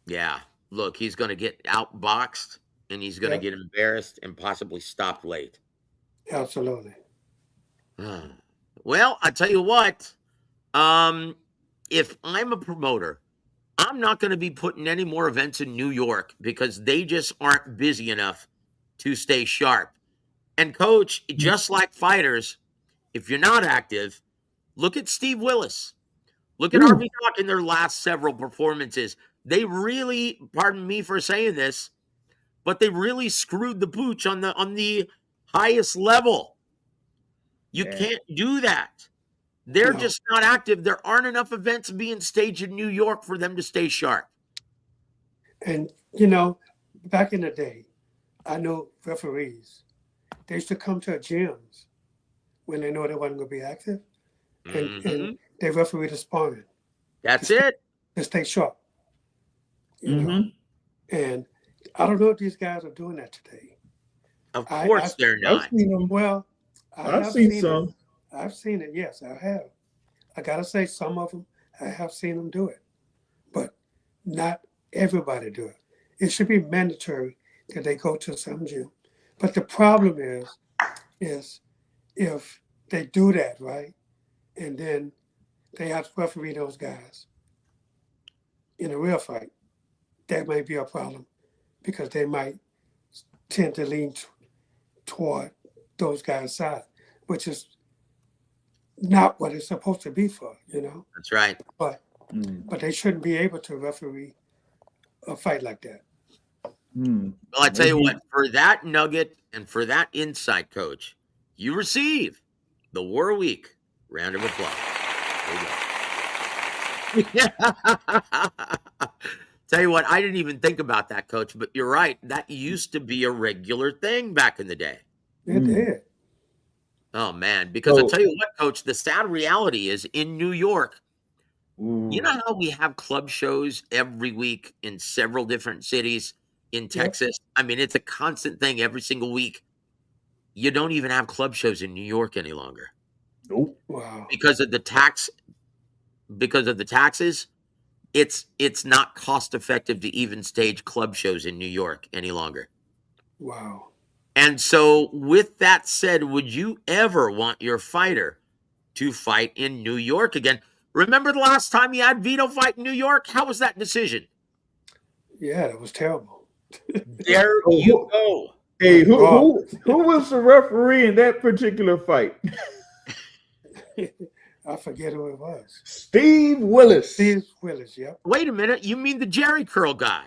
Yeah. Look, he's going to get outboxed, and he's going to get embarrassed and possibly stopped late. Absolutely. Well, I tell you what, if I'm a promoter I'm not going to be putting any more events in New York because they just aren't busy enough to stay sharp. And coach, just like fighters, if you're not active, look at Steve Willis. Look at RV Talk in their last several performances. They really, pardon me for saying this, but they really screwed the pooch on the highest level. You can't do that. They're just not active. There aren't enough events being staged in New York for them to stay sharp. And, back in the day, I know referees, they used to come to gyms when they know they wasn't going to be active, and they referee the sparring. That's it. To stay sharp. You know? And I don't know if these guys are doing that today. Of course they're not. I've seen them. Well, I've seen some. I've seen it. Yes, I have. I got to say some of them, I have seen them do it. But not everybody do it. It should be mandatory that they go to some gym. But the problem is if they do that, right, and then they have to referee those guys in a real fight, that might be a problem because they might tend to lean toward those guys' side, which is not what it's supposed to be for, That's right. But they shouldn't be able to referee a fight like that. Well, I tell you what, for that nugget and for that insight, Coach, you receive the War Week round of applause. There you go. Tell you what, I didn't even think about that, Coach, but you're right. That used to be a regular thing back in the day. It did. Oh, man. Because I'll tell you what, Coach, the sad reality is in New York, you know how we have club shows every week in several different cities in Texas? I mean, it's a constant thing every single week. You don't even have club shows in New York any longer. Nope. Wow. Because of the taxes, it's not cost effective to even stage club shows in New York any longer. Wow. And so with that said, would you ever want your fighter to fight in New York again? Remember the last time you had Vito fight in New York? How was that decision? Yeah, it was terrible. There you go. Hey, who was the referee in that particular fight? I forget who it was. Steve Willis. Steve Willis, yep. Wait a minute. You mean the Jerry Curl guy?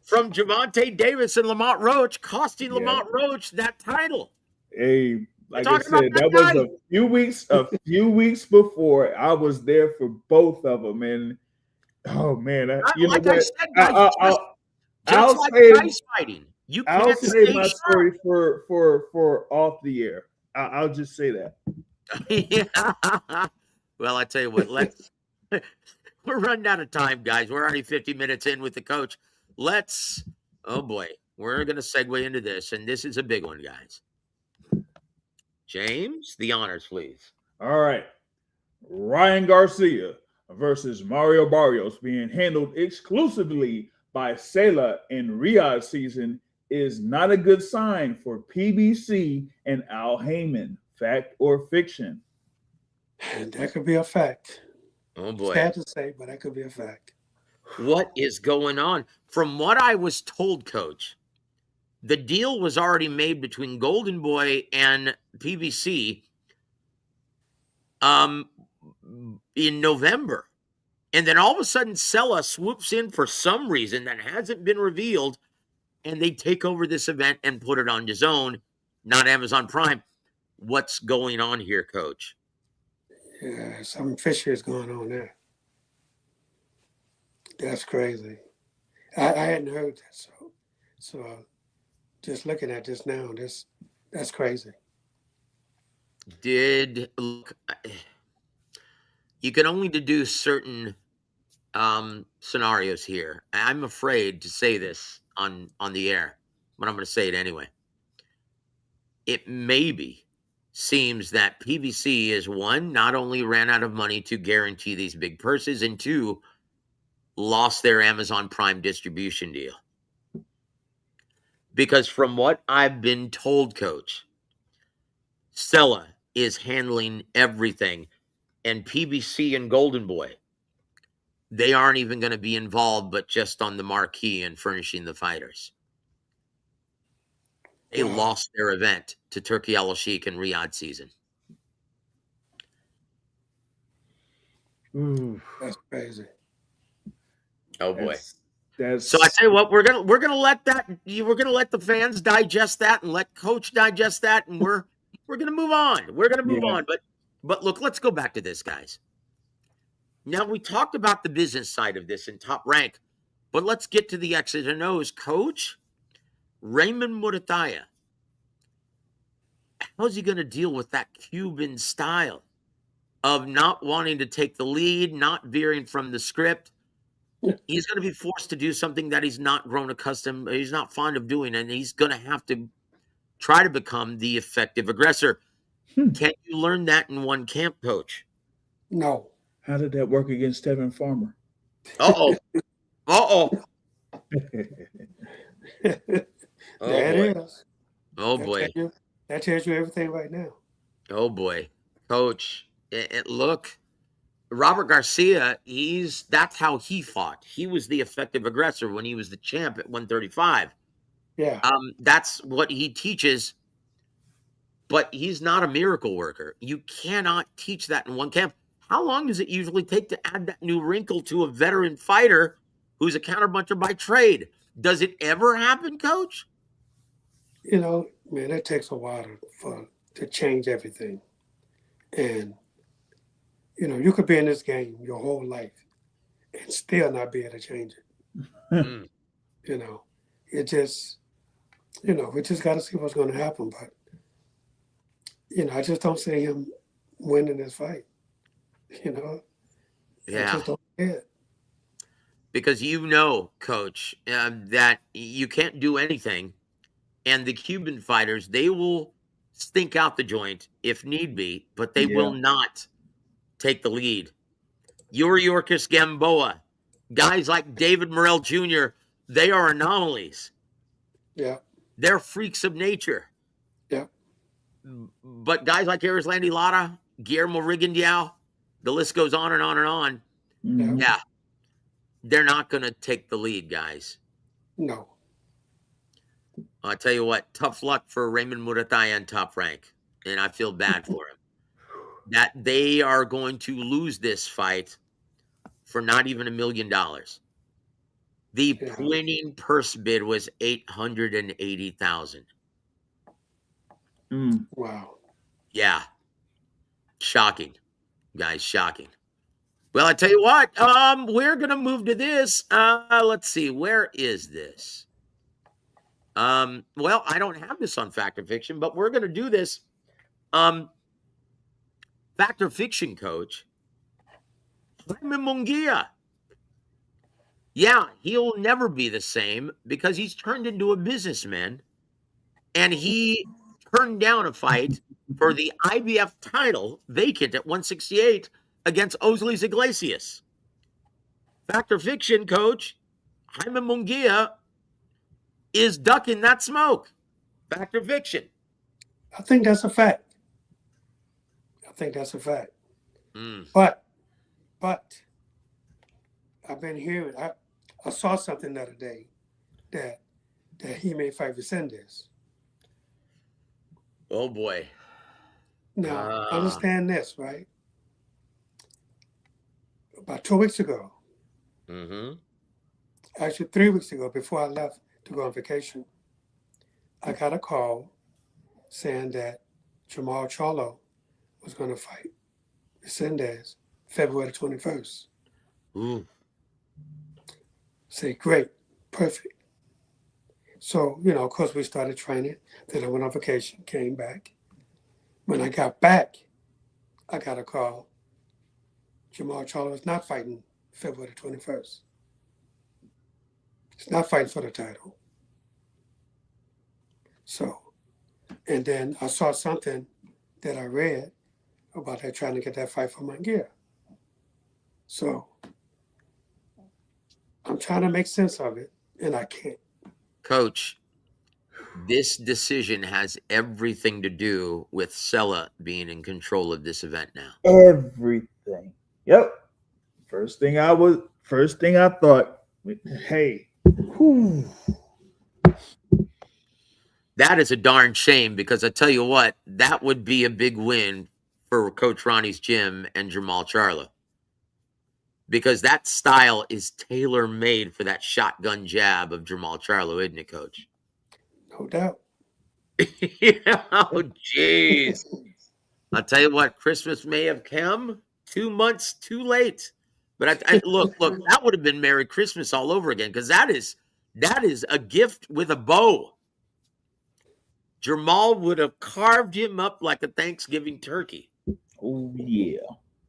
From Javante Davis and Lamont Roach, costing Lamont Roach that title. Hey, like I said, that was a few weeks before. I was there for both of them, and oh man, I'll say my story for off the air. I'll just say that. Yeah. Well, I tell you what, we're running out of time, guys. We're already 50 minutes in with the coach. Oh boy, we're going to segue into this, and this is a big one, guys. James, the honors, please. All right. Ryan Garcia versus Mario Barrios being handled exclusively by Sela in Riyadh season is not a good sign for PBC and Al Heyman. Fact or fiction? And that could be a fact. Oh boy. Sad to say, but that could be a fact. What is going on? From what I was told, Coach, the deal was already made between Golden Boy and PBC in November. And then all of a sudden, Sela swoops in for some reason that hasn't been revealed, and they take over this event and put it on DAZN, not Amazon Prime. What's going on here, Coach? Yeah, something fishy is going on there. That's crazy. I hadn't heard that, so just looking at this now, that's crazy. You can only deduce certain scenarios here. I'm afraid to say this on the air, but I'm going to say it anyway. It maybe seems that PBC is one, not only ran out of money to guarantee these big purses, and two, lost their Amazon Prime distribution deal. Because from what I've been told, Coach, Sela is handling everything, and PBC and Golden Boy, they aren't even going to be involved, but just on the marquee and furnishing the fighters. They lost their event to Turkey Al Sheikh and Riyadh season. That's crazy. Oh boy. That's So I tell you what, we're gonna let the fans digest that and let Coach digest that, and we're gonna move on. We're gonna move on. But look, let's go back to this, guys. Now we talked about the business side of this in Top Rank, but let's get to the X's and O's. Coach Raymond Murataya, how's he gonna deal with that Cuban style of not wanting to take the lead, not veering from the script? He's going to be forced to do something that he's not grown accustomed, he's not fond of doing, and he's going to have to try to become the effective aggressor. Can you learn that in one camp, Coach? No. How did that work against Tevin Farmer? Uh-oh. Uh-oh. There it is. Oh, boy. That tells you everything right now. Oh, boy. Coach, look, Robert Garcia, that's how he fought. He was the effective aggressor when he was the champ at 135. Yeah. That's what he teaches, but he's not a miracle worker. You cannot teach that in one camp. How long does it usually take to add that new wrinkle to a veteran fighter who's a counterpuncher by trade? Does it ever happen, Coach? You know, man, it takes a while to change everything. And you know, you could be in this game your whole life and still not be able to change it. You know, it just, you know, we just got to see what's going to happen. But, you know, I just don't see him winning this fight. You know? Yeah. I just don't see it. Because you know, Coach, that you can't do anything. And the Cuban fighters, they will stink out the joint if need be, but they will not take the lead. Yuriorkis Gamboa, guys like David Morrell Jr., they are anomalies. Yeah. They're freaks of nature. Yeah. But guys like Erislandy Lara, Guillermo Rigondeaux, the list goes on and on and on. Yeah. They're not going to take the lead, guys. No. I'll tell you what, tough luck for Raymond Murataya in Top Rank. And I feel bad for him. That they are going to lose this fight for not even $1 million. The winning purse bid was $880,000. Wow. Yeah. Shocking, guys. Shocking. Well, I tell you what, we're going to move to this. Let's see. Where is this? Well, I don't have this on Fact or Fiction, but we're going to do this. Fact or Fiction, Coach. Jaime Munguia. Yeah, he'll never be the same because he's turned into a businessman, and he turned down a fight for the IBF title vacant at 168 against Osleys Iglesias. Fact or Fiction, Coach, Jaime Munguia is ducking that smoke. Fact or Fiction? I think that's a fact. But I've been hearing, I saw something the other day that he may fight Vicendez. Oh, boy. Now, understand this, right? About 2 weeks ago, actually 3 weeks ago, before I left to go on vacation, I got a call saying that Jamal Charlo was going to fight Vicendez February 21st. Say, great, perfect. So, you know, of course, we started training. Then I went on vacation, came back. When I got back, I got a call. Jamal Charlo is not fighting February 21st. He's not fighting for the title. So, and then I saw something that I read about her trying to get that fight for Munguia. So, I'm trying to make sense of it, and I can't. Coach, this decision has everything to do with Sella being in control of this event now. Everything. Yep. First thing First thing I thought, hey, whew. That is a darn shame because I tell you what, that would be a big win for Coach Ronnie's gym and Jamal Charlo. Because that style is tailor-made for that shotgun jab of Jamal Charlo, isn't it, Coach? No doubt. Oh, jeez. I'll tell you what, Christmas may have come 2 months too late. But look, that would have been Merry Christmas all over again because that is a gift with a bow. Jamal would have carved him up like a Thanksgiving turkey. Oh, yeah.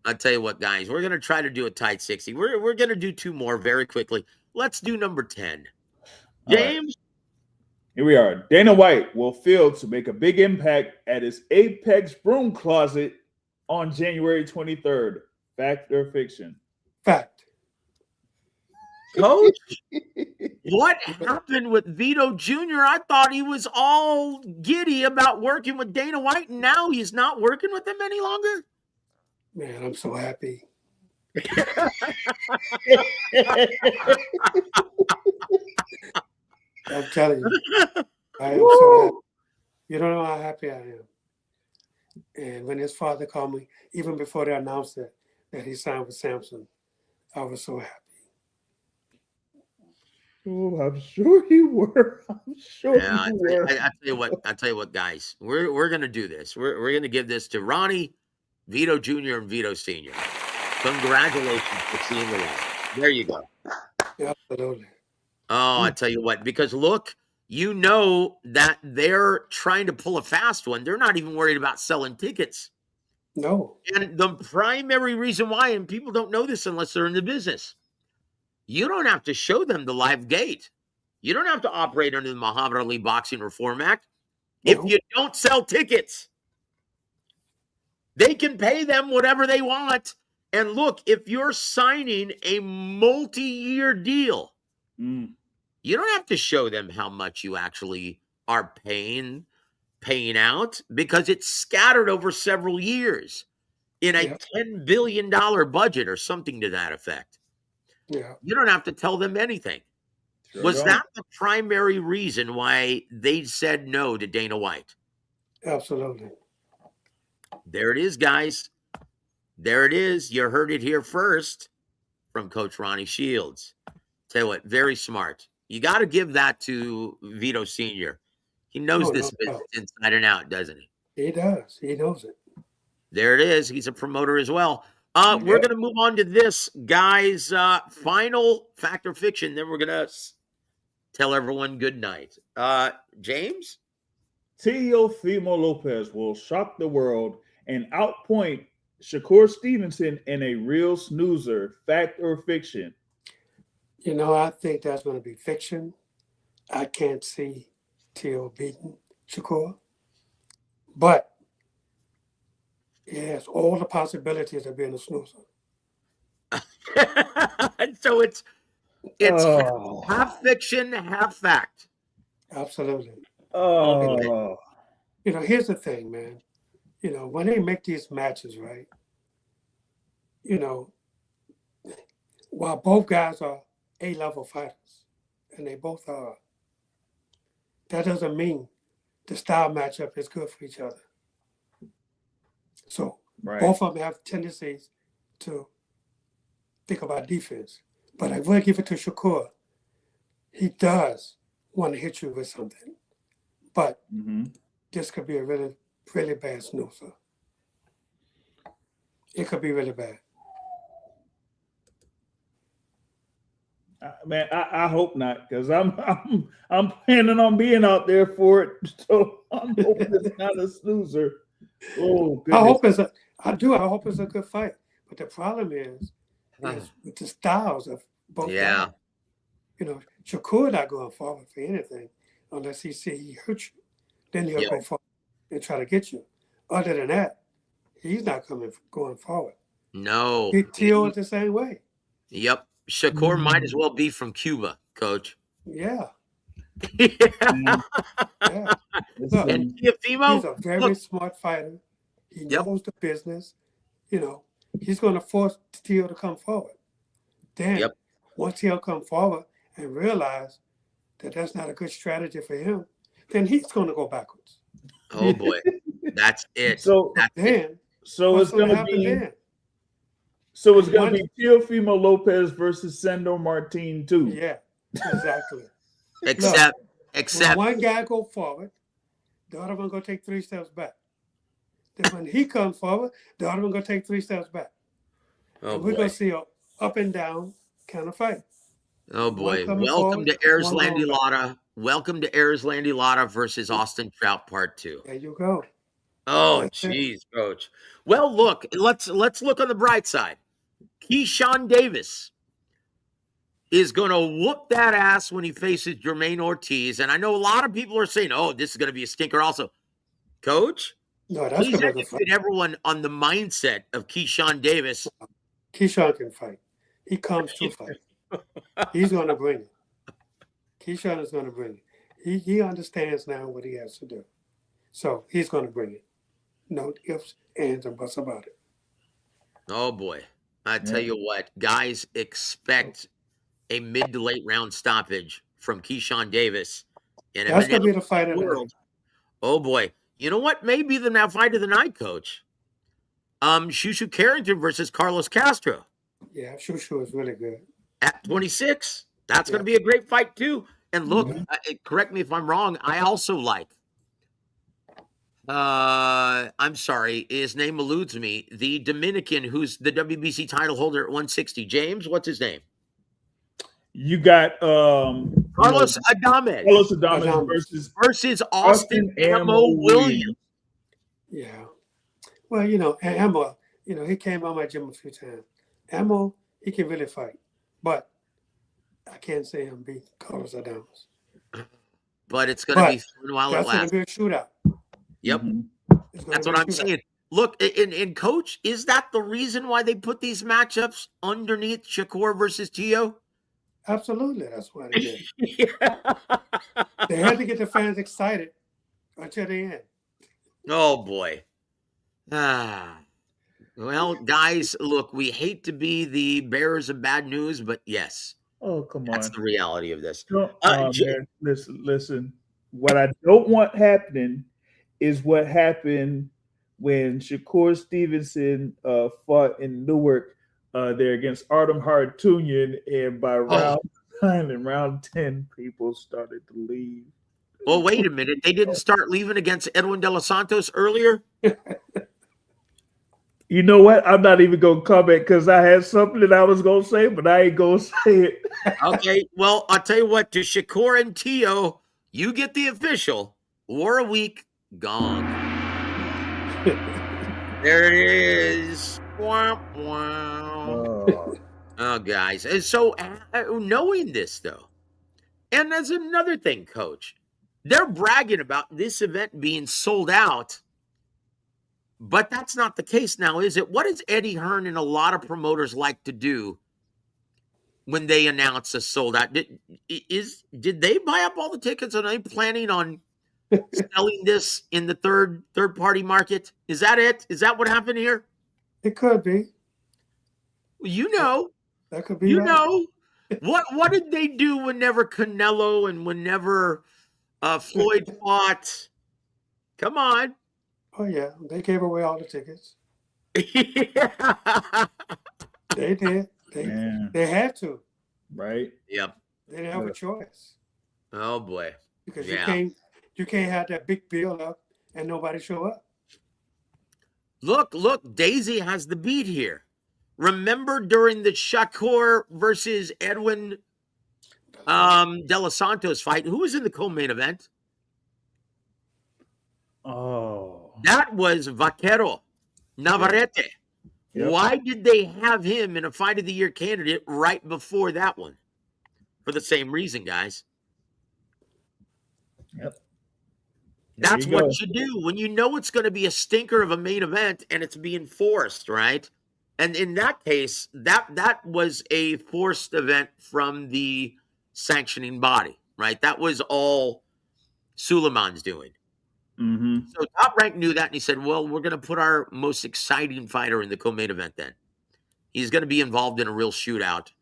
I'll tell you what, guys, we're going to try to do a tight 60. We're going to do 2 more very quickly. Let's do number 10. James? Right. Here we are. Dana White will fail to make a big impact at his Apex broom closet on January 23rd. Fact or fiction? Fact. Coach, what happened with Vito Jr.? I thought he was all giddy about working with Dana White, and now he's not working with him any longer? Man, I'm so happy. I'm telling you, I am so happy. You don't know how happy I am. And when his father called me, even before they announced it, that he signed with Samsung, I was so happy. Oh, I'm sure you were. I'm sure Yeah, you were. I tell you what, guys, we're gonna do this. We're gonna give this to Ronnie, Vito Jr. and Vito Sr. Congratulations for seeing the light. There you go. Absolutely. Oh, I tell you what, because look, you know that they're trying to pull a fast one. They're not even worried about selling tickets. No. And the primary reason why, and people don't know this unless they're in the business, you don't have to show them the live gate. You don't have to operate under the Muhammad Ali Boxing Reform Act. If you don't sell tickets, they can pay them whatever they want. And look, if you're signing a multi-year deal, you don't have to show them how much you actually are paying out because it's scattered over several years in a $10 billion budget or something to that effect. Yeah. You don't have to tell them anything. Sure Was don't. that the primary reason why they said no to Dana White? Absolutely. There it is, guys. There it is. You heard it here first from Coach Ronnie Shields. Tell you what, very smart. You got to give that to Vito Sr. He knows this business inside and out, doesn't he? He does. He knows it. There it is. He's a promoter as well. We're going to move on to this, guys. Final fact or fiction. Then we're going to tell everyone good night. James? Teofimo Lopez will shock the world and outpoint Shakur Stevenson in a real snoozer. Fact or fiction? You know, I think that's going to be fiction. I can't see Teo beating Shakur. But he has all the possibilities of being a snoozer. So it's half fiction, half fact. Absolutely. Oh. You know, here's the thing, man. You know, when they make these matches, right? You know, while both guys are A-level fighters, and they both are, that doesn't mean the style matchup is good for each other. So both of them have tendencies to think about defense. But I will give it to Shakur. He does want to hit you with something. But this could be a really, really bad snoozer. It could be really bad. Man, I hope not, because I'm planning on being out there for it. So I'm hoping it's not a snoozer. Oh, goodness. I hope it's a good fight. But the problem is with the styles of both guys. You know, Shakur not going forward for anything unless he see he hurt you. Then he'll go forward and try to get you. Other than that, he's not going forward. No. Teo is the same way. Yep. Shakur might as well be from Cuba, Coach. Yeah. Yeah. Look, And Teofimo, he's a very smart fighter. He knows the business. You know, he's going to force Teo to come forward. Then Once he'll come forward and realize that that's not a good strategy for him, then he's going to go backwards. Oh boy, that's it. So That's it. Then so what's it's going gonna to happen be then? so it's gonna Once- be Teofimo Lopez versus Sandor Martin too. Yeah, exactly. Except When one guy go forward, the other one going to take 3 steps back. Then when he comes forward, the other one going to take 3 steps back. oh And we're boy. going to see a up and down kind of fight. Oh One boy. coming Welcome forward, to Ayers one Landy going back. Lotta. Welcome to Ayers Landy Lotta versus Austin Trout Part 2. There you go. Oh, That's it. jeez, coach. Well, look, let's look on the bright side. Keyshawn Davis is going to whoop that ass when he faces Jermaine Ortiz. And I know a lot of people are saying, oh, this is going to be a stinker also. Coach, No, that's please going to be a good fight. educate everyone on the mindset of Keyshawn Davis. Keyshawn can fight. He comes to fight. He's going to bring it. Keyshawn is going to bring it. He understands now what he has to do. So he's going to bring it. No ifs, ands, and buts about it. Oh, boy. I tell you what, guys expect a mid to late round stoppage from Keyshawn Davis. And That's going to be the fight of the night. Oh, boy. You know what? Maybe the fight of the night, coach. Shushu Carrington versus Carlos Castro. Yeah, Shushu is really good. At 26. That's going to be a great fight, too. And look, correct me if I'm wrong, I also like, I'm sorry, his name eludes me, the Dominican who's the WBC title holder at 160. James, what's his name? You got Carlos Adames. Carlos Adames versus Austin Ammo Williams. Yeah. Well, Ammo, he came on my gym a few times. Ammo, he can really fight. But I can't say him beat Carlos Adames. But it's going to be fun while it lasts. That's going to be a shootout. Yep. That's what I'm saying. Look, and Coach, is that the reason why they put these matchups underneath Shakur versus Tio? Absolutely. That's why they did. They had to get the fans excited until the end. Oh, boy. Well, guys, look, we hate to be the bearers of bad news, but yes. Oh, come on. That's the reality of this. Man, listen. What I don't want happening is what happened when Shakur Stevenson fought in Newark there against Artem Hartunian, and by round 9 and round 10, people started to leave. Well, wait a minute. They didn't start leaving against Edwin De Los Santos earlier? You know what? I'm not even going to comment because I had something that I was going to say, but I ain't going to say it. Okay, well, I'll tell you what. To Shakur and Tio, you get the official War a Week gong. There it is. Wah, wah. Oh, guys. And so, knowing this, though, and there's another thing, Coach. They're bragging about this event being sold out, but that's not the case now, is it? What does Eddie Hearn and a lot of promoters like to do when they announce a sold out? Did they buy up all the tickets? Are they planning on selling this in the third party market? Is that it? Is that what happened here? It could be. That could be. What did they do whenever Canelo and whenever Floyd fought? Come on. Oh yeah, they gave away all the tickets. They did. They had to. Right. Yep. They didn't have a choice. Oh boy. Because you can't have that big build up and nobody show up. Look, Daisy has the beat here. Remember during the Shakur versus Edwin De Los Santos fight, who was in the co-main event? Oh. That was Vaquero Navarrete. Yep. Why did they have him in a fight of the year candidate right before that one? For the same reason, guys. Yep. That's what you do when you know it's going to be a stinker of a main event and it's being forced, right? And in that case, that was a forced event from the sanctioning body, right? That was all Suleiman's doing. Mm-hmm. So Top Rank knew that, and he said, well, we're going to put our most exciting fighter in the co-main event then. He's going to be involved in a real shootout.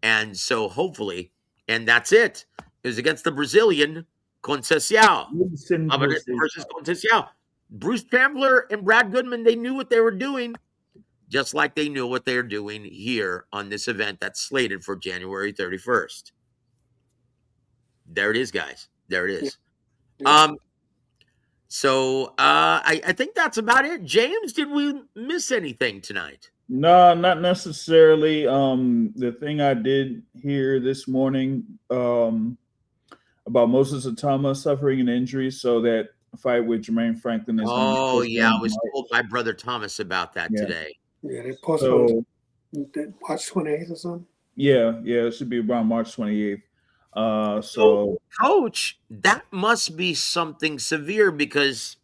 And so hopefully, and that's it. It was against the Brazilian Conceição. Versus Conceição. Bruce Chandler and Brad Goodman, they knew what they were doing, just like they knew what they're doing here on this event that's slated for January 31st. There it is, guys. There it is. Yeah. So I think that's about it. James, did we miss anything tonight? No, not necessarily. The thing I did hear this morning about Moses Atama suffering an injury, so that fight with Jermaine Franklin is. Oh yeah, I was told by Brother Thomas about that today. Yeah, they postponed March 28th or something. Yeah, it should be around March 28th. So, Coach, that must be something severe because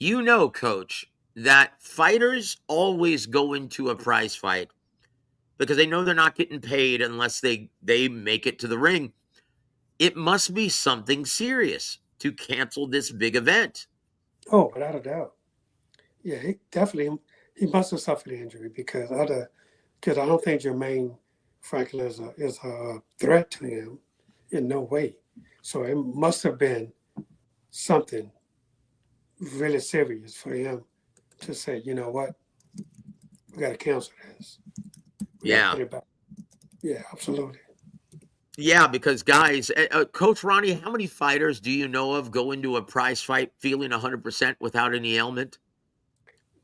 Coach, that fighters always go into a prize fight because they know they're not getting paid unless they make it to the ring. It must be something serious to cancel this big event. Oh, without a doubt. Yeah, he must have suffered an injury because I don't think Jermaine Franklin is a threat to him in no way. So it must have been something really serious for him to say, you know what, we got to cancel this. Yeah. Yeah, absolutely. Yeah, because guys, Coach Ronnie, how many fighters do you know of go into a prize fight feeling 100% without any ailment?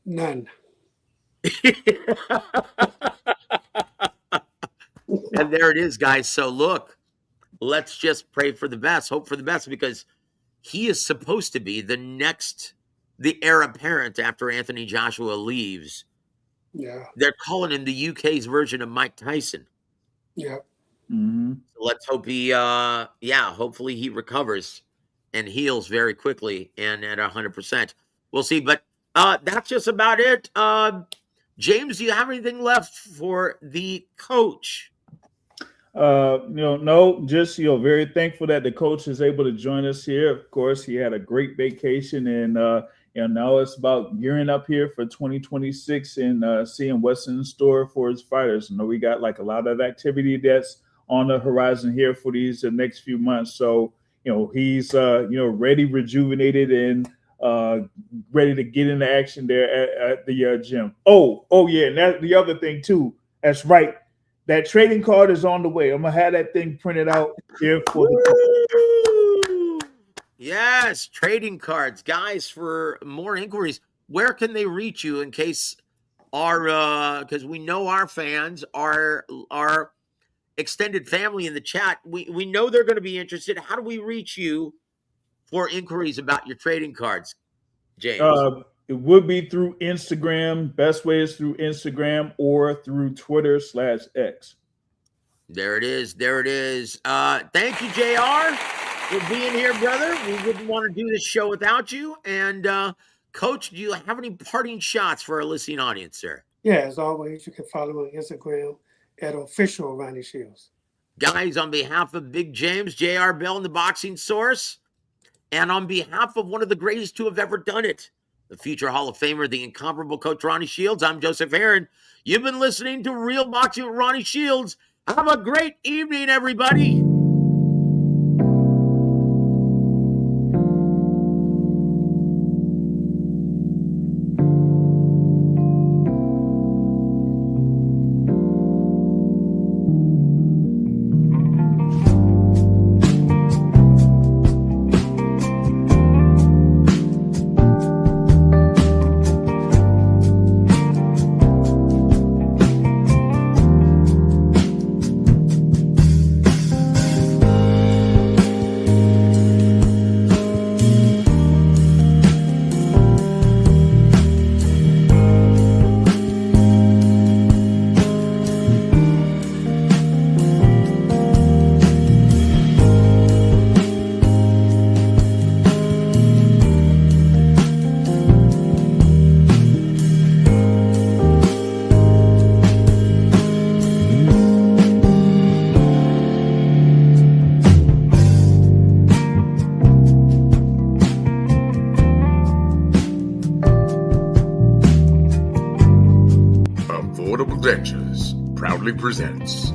None. And there it is, guys. So look, let's just pray for the best, hope for the best, because he is supposed to be the heir apparent after Anthony Joshua leaves. Yeah. They're calling him the UK's version of Mike Tyson. Yeah. Mm-hmm. So let's hope hopefully he recovers and heals very quickly and at 100%. We'll see. But that's just about it. James, do you have anything left for the coach? No, just very thankful that the coach is able to join us here. Of course, he had a great vacation, and now it's about gearing up here for 2026 and seeing what's in store for his fighters. I know we got like a lot of activity that's on the horizon here for these next few months. So he's ready, rejuvenated, and ready to get into action there at the gym. Oh yeah, and that's the other thing too. That's right. That trading card is on the way. I'm gonna have that thing printed out here for the. Yes, trading cards, guys. For more inquiries, where can they reach you in case because we know our fans, our extended family in the chat, we know they're going to be interested. How do we reach you for inquiries about your trading cards, James? It would be through Instagram. Best way is through Instagram or through Twitter/X. There it is. Thank you, JR, for being here, brother. We wouldn't want to do this show without you. And Coach, do you have any parting shots for our listening audience, sir? Yeah, as always, you can follow me on Instagram at official Ronnie Shields. Guys, on behalf of Big James, JR Bell, and the Boxing Source, and on behalf of one of the greatest to have ever done it, the future Hall of Famer, the incomparable Coach Ronnie Shields, I'm Joseph Herron. You've been listening to Real Boxing with Ronnie Shields. Have a great evening, everybody. Affordable Dentures proudly presents